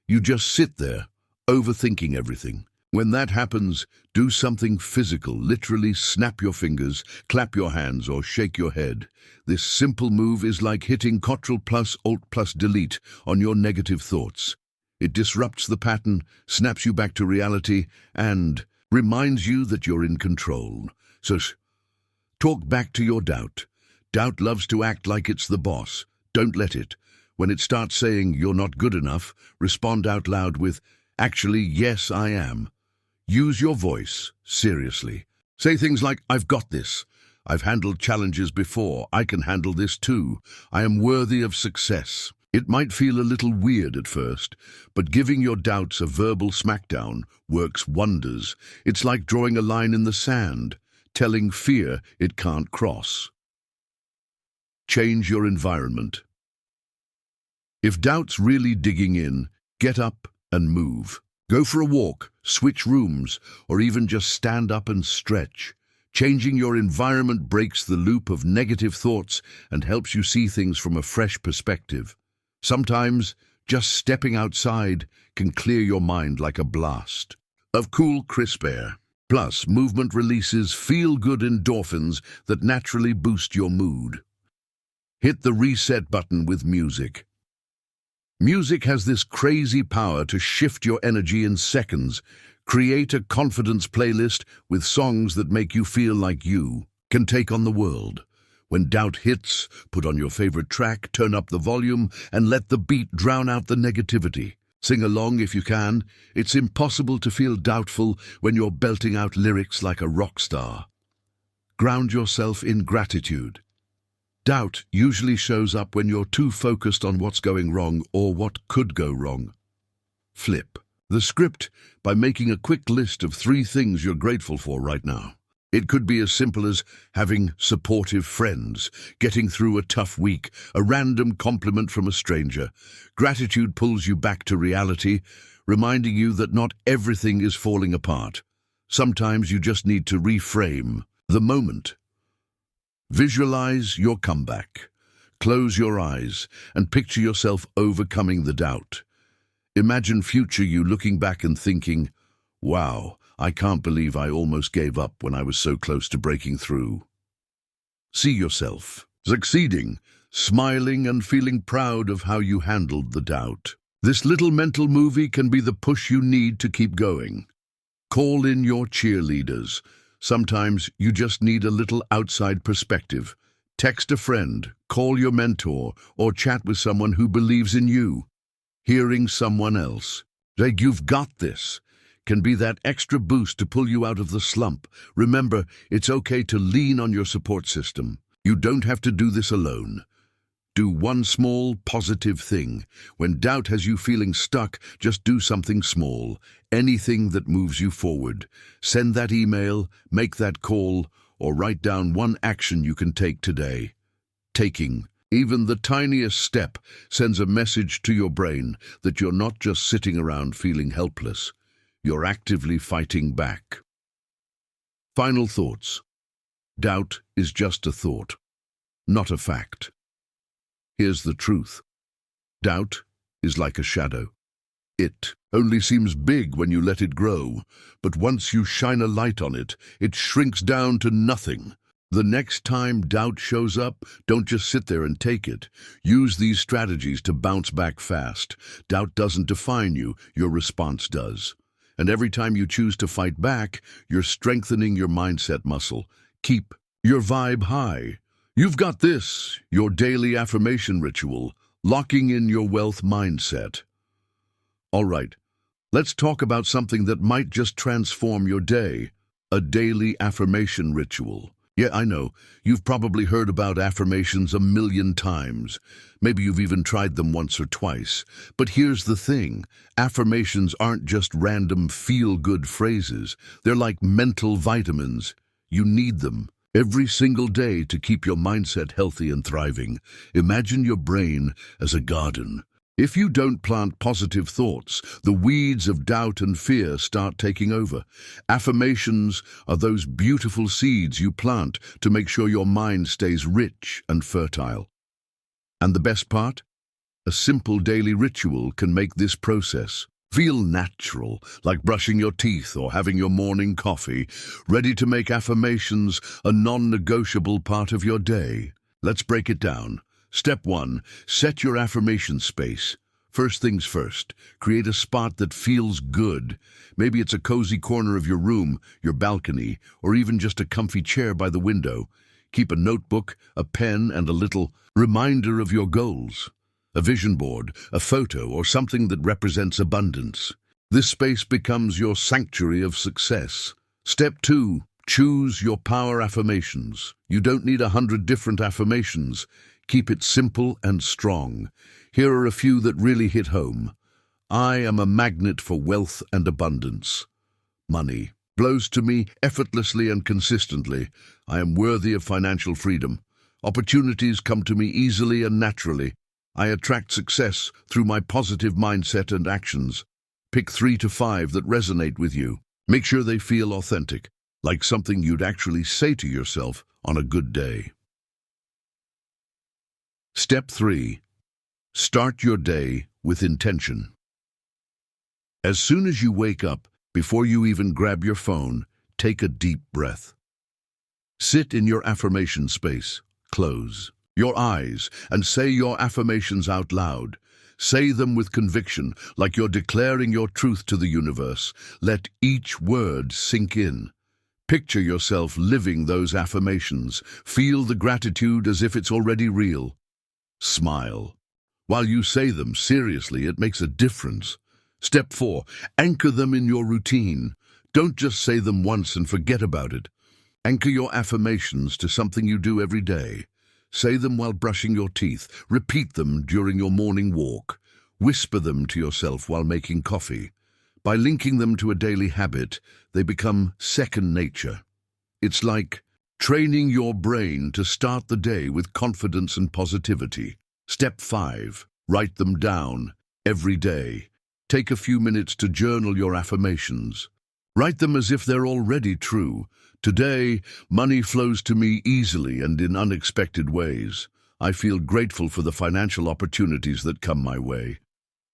You just sit there, overthinking everything. When that happens, do something physical, literally snap your fingers, clap your hands, or shake your head. This simple move is like hitting Ctrl+Alt+Delete on your negative thoughts. It disrupts the pattern, snaps you back to reality, and reminds you that you're in control. So talk back to your doubt. Doubt loves to act like it's the boss. Don't let it. When it starts saying you're not good enough, respond out loud with, "Actually, yes, I am." Use your voice, seriously. Say things like, "I've got this. I've handled challenges before. I can handle this too. I am worthy of success." It might feel a little weird at first, but giving your doubts a verbal smackdown works wonders. It's like drawing a line in the sand, telling fear it can't cross. Change your environment. If doubt's really digging in, get up and move. Go for a walk, switch rooms, or even just stand up and stretch. Changing your environment breaks the loop of negative thoughts and helps you see things from a fresh perspective. Sometimes, just stepping outside can clear your mind like a blast of cool, crisp air. Plus, movement releases feel-good endorphins that naturally boost your mood. Hit the reset button with music. Music has this crazy power to shift your energy in seconds. Create a confidence playlist with songs that make you feel like you can take on the world. When doubt hits, put on your favorite track, turn up the volume, and let the beat drown out the negativity. Sing along if you can. It's impossible to feel doubtful when you're belting out lyrics like a rock star. Ground yourself in gratitude. Doubt usually shows up when you're too focused on what's going wrong or what could go wrong. Flip the script by making a quick list of 3 things you're grateful for right now. It could be as simple as having supportive friends, getting through a tough week, a random compliment from a stranger. Gratitude pulls you back to reality, reminding you that not everything is falling apart. Sometimes you just need to reframe the moment. Visualize your comeback. Close your eyes and picture yourself overcoming the doubt. Imagine future you looking back and thinking, "Wow, I can't believe I almost gave up when I was so close to breaking through." See yourself succeeding, smiling and feeling proud of how you handled the doubt. This little mental movie can be the push you need to keep going. Call in your cheerleaders. Sometimes you just need a little outside perspective. Text a friend, call your mentor, or chat with someone who believes in you. Hearing someone else say, "You've got this," can be that extra boost to pull you out of the slump. Remember, it's okay to lean on your support system. You don't have to do this alone. Do one small, positive thing. When doubt has you feeling stuck, just do something small. Anything that moves you forward. Send that email, make that call, or write down one action you can take today. Taking even the tiniest step sends a message to your brain that you're not just sitting around feeling helpless. You're actively fighting back. Final thoughts. Doubt is just a thought, not a fact. Here's the truth. Doubt is like a shadow. It only seems big when you let it grow, but once you shine a light on it, it shrinks down to nothing. The next time doubt shows up, don't just sit there and take it. Use these strategies to bounce back fast. Doubt doesn't define you, your response does. And every time you choose to fight back, you're strengthening your mindset muscle. Keep your vibe high. You've got this, your daily affirmation ritual, locking in your wealth mindset. All right, let's talk about something that might just transform your day, a daily affirmation ritual. Yeah, I know, you've probably heard about affirmations a million times. Maybe you've even tried them once or twice. But here's the thing, affirmations aren't just random feel-good phrases. They're like mental vitamins. You need them every single day to keep your mindset healthy and thriving. Imagine your brain as a garden. If you don't plant positive thoughts, the weeds of doubt and fear start taking over. Affirmations are those beautiful seeds you plant to make sure your mind stays rich and fertile. And the best part? A simple daily ritual can make this process feel natural, like brushing your teeth or having your morning coffee, ready to make affirmations a non-negotiable part of your day. Let's break it down. Step 1. Set your affirmation space. First things first, create a spot that feels good. Maybe it's a cozy corner of your room, your balcony, or even just a comfy chair by the window. Keep a notebook, a pen, and a little reminder of your goals. A vision board, a photo, or something that represents abundance. This space becomes your sanctuary of success. Step 2. Choose your power affirmations. You don't need 100 different affirmations. Keep it simple and strong. Here are a few that really hit home. I am a magnet for wealth and abundance. Money flows to me effortlessly and consistently. I am worthy of financial freedom. Opportunities come to me easily and naturally. I attract success through my positive mindset and actions. Pick 3 to 5 that resonate with you. Make sure they feel authentic, like something you'd actually say to yourself on a good day. Step 3. Start your day with intention. As soon as you wake up, before you even grab your phone, take a deep breath. Sit in your affirmation space. Close your eyes and say your affirmations out loud. Say them with conviction, like you're declaring your truth to the universe. Let each word sink in. Picture yourself living those affirmations. Feel the gratitude as if it's already real. Smile. While you say them seriously, it makes a difference. Step 4. Anchor them in your routine. Don't just say them once and forget about it. Anchor your affirmations to something you do every day. Say them while brushing your teeth. Repeat them during your morning walk. Whisper them to yourself while making coffee. By linking them to a daily habit, they become second nature. It's like training your brain to start the day with confidence and positivity. Step 5. Write them down every day. Take a few minutes to journal your affirmations. Write them as if they're already true. Today, money flows to me easily and in unexpected ways. I feel grateful for the financial opportunities that come my way.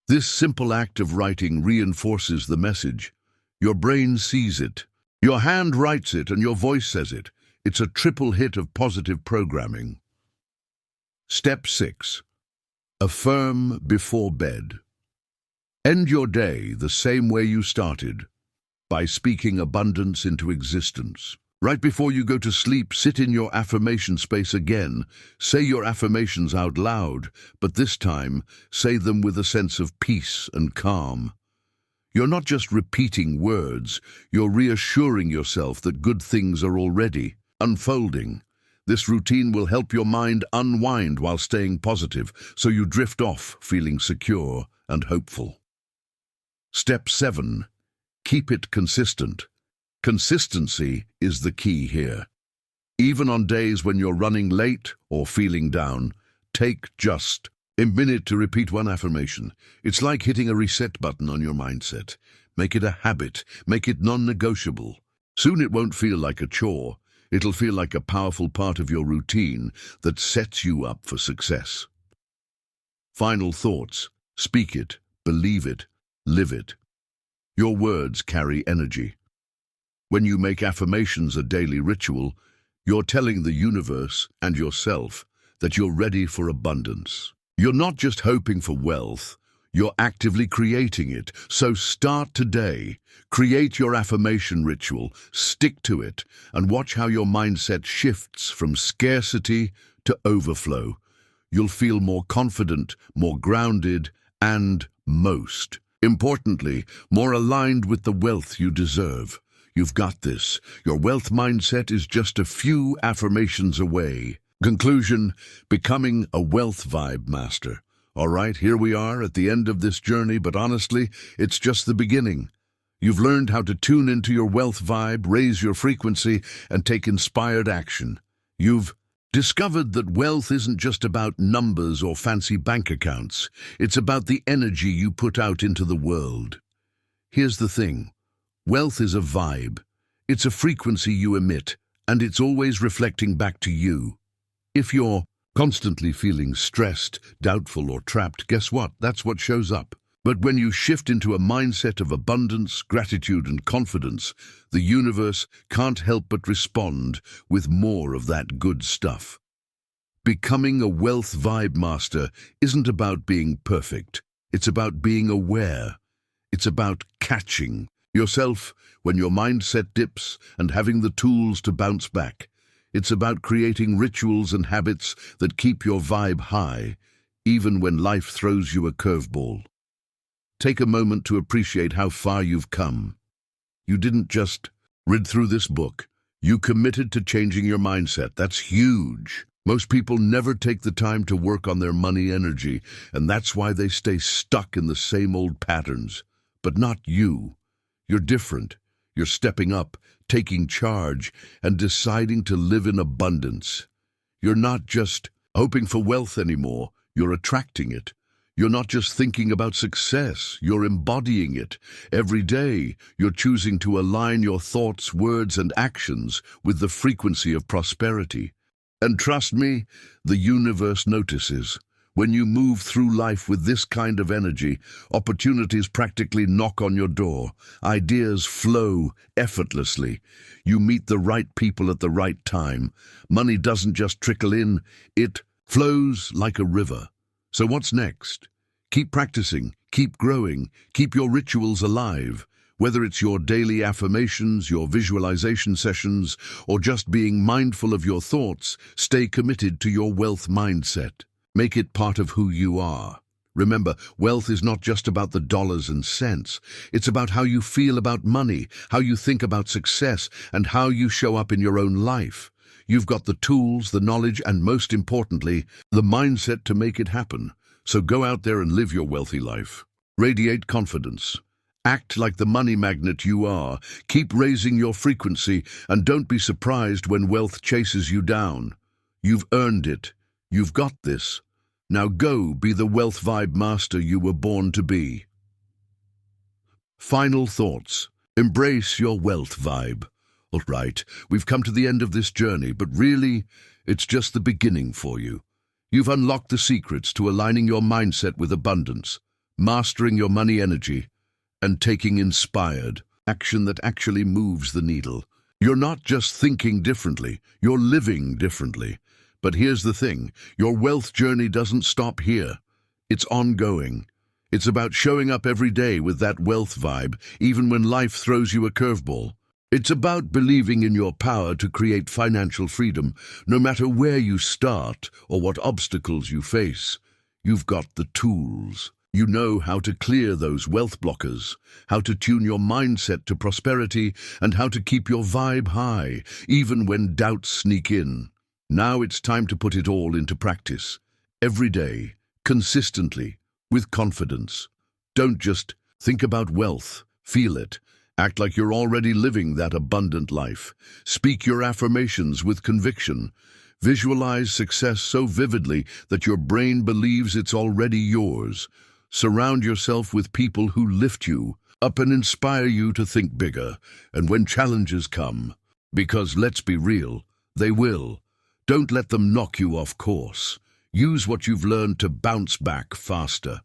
This simple act of writing reinforces the message. Your brain sees it. Your hand writes it and your voice says it. It's a triple hit of positive programming. Step 6. Affirm before bed. End your day the same way you started, by speaking abundance into existence. Right before you go to sleep, sit in your affirmation space again. Say your affirmations out loud, but this time, say them with a sense of peace and calm. You're not just repeating words, you're reassuring yourself that good things are already unfolding. This routine will help your mind unwind while staying positive, so you drift off feeling secure and hopeful. Step 7. Keep it consistent. Consistency is the key here. Even on days when you're running late or feeling down, take just a minute to repeat one affirmation. It's like hitting a reset button on your mindset. Make it a habit. Make it non-negotiable. Soon it won't feel like a chore. It'll feel like a powerful part of your routine that sets you up for success. Final thoughts. Speak it, believe it, live it. Your words carry energy. When you make affirmations a daily ritual, you're telling the universe and yourself that you're ready for abundance. You're not just hoping for wealth, you're actively creating it. So start today. Create your affirmation ritual, stick to it, and watch how your mindset shifts from scarcity to overflow. You'll feel more confident, more grounded, and, most importantly, more aligned with the wealth you deserve. You've got this. Your wealth mindset is just a few affirmations away. Conclusion: becoming a wealth vibe master. All right, here we are at the end of this journey, but honestly, it's just the beginning. You've learned how to tune into your wealth vibe, raise your frequency, and take inspired action. You've discovered that wealth isn't just about numbers or fancy bank accounts. It's about the energy you put out into the world. Here's the thing. Wealth is a vibe. It's a frequency you emit, and it's always reflecting back to you. If you're constantly feeling stressed, doubtful, or trapped, guess what? That's what shows up. But when you shift into a mindset of abundance, gratitude, and confidence, the universe can't help but respond with more of that good stuff. Becoming a wealth vibe master isn't about being perfect. It's about being aware. It's about catching yourself when your mindset dips and having the tools to bounce back. It's about creating rituals and habits that keep your vibe high, even when life throws you a curveball. Take a moment to appreciate how far you've come. You didn't just read through this book. You committed to changing your mindset. That's huge. Most people never take the time to work on their money energy, and that's why they stay stuck in the same old patterns. But not you. You're different. You're stepping up, taking charge, and deciding to live in abundance. You're not just hoping for wealth anymore. You're attracting it. You're not just thinking about success, you're embodying it. Every day, you're choosing to align your thoughts, words, and actions with the frequency of prosperity. And trust me, the universe notices. When you move through life with this kind of energy, opportunities practically knock on your door. Ideas flow effortlessly. You meet the right people at the right time. Money doesn't just trickle in, it flows like a river. So what's next? Keep practicing, keep growing, keep your rituals alive. Whether it's your daily affirmations, your visualization sessions, or just being mindful of your thoughts, stay committed to your wealth mindset. Make it part of who you are. Remember, wealth is not just about the dollars and cents. It's about how you feel about money, how you think about success, and how you show up in your own life. You've got the tools, the knowledge, and most importantly, the mindset to make it happen. So go out there and live your wealthy life. Radiate confidence. Act like the money magnet you are. Keep raising your frequency, and don't be surprised when wealth chases you down. You've earned it. You've got this. Now go be the wealth vibe master you were born to be. Final thoughts. Embrace your wealth vibe. All right, we've come to the end of this journey, but really, it's just the beginning for you. You've unlocked the secrets to aligning your mindset with abundance, mastering your money energy, and taking inspired action that actually moves the needle. You're not just thinking differently, you're living differently. But here's the thing, your wealth journey doesn't stop here. It's ongoing. It's about showing up every day with that wealth vibe, even when life throws you a curveball. It's about believing in your power to create financial freedom, no matter where you start or what obstacles you face. You've got the tools. You know how to clear those wealth blockers, how to tune your mindset to prosperity, and how to keep your vibe high, even when doubts sneak in. Now it's time to put it all into practice. Every day, consistently, with confidence. Don't just think about wealth, feel it. Act like you're already living that abundant life. Speak your affirmations with conviction. Visualize success so vividly that your brain believes it's already yours. Surround yourself with people who lift you up and inspire you to think bigger. And when challenges come, because let's be real, they will, don't let them knock you off course. Use what you've learned to bounce back faster.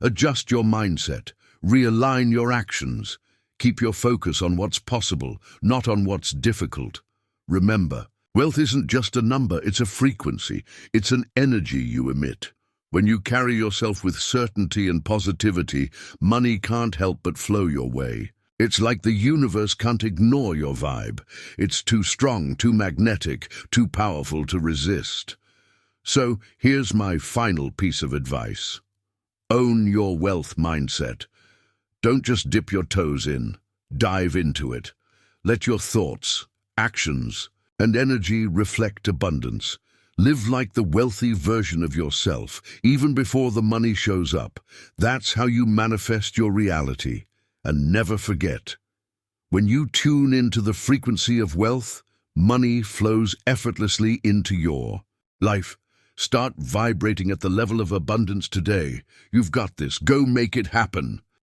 Adjust your mindset. Realign your actions. Keep your focus on what's possible, not on what's difficult. Remember, wealth isn't just a number, it's a frequency. It's an energy you emit. When you carry yourself with certainty and positivity, money can't help but flow your way. It's like the universe can't ignore your vibe. It's too strong, too magnetic, too powerful to resist. So here's my final piece of advice. Own your wealth mindset. Don't just dip your toes in. Dive into it. Let your thoughts, actions, and energy reflect abundance. Live like the wealthy version of yourself, even before the money shows up. That's how you manifest your reality. And never forget, when you tune into the frequency of wealth, money flows effortlessly into your life. Start vibrating at the level of abundance today. You've got this. Go make it happen.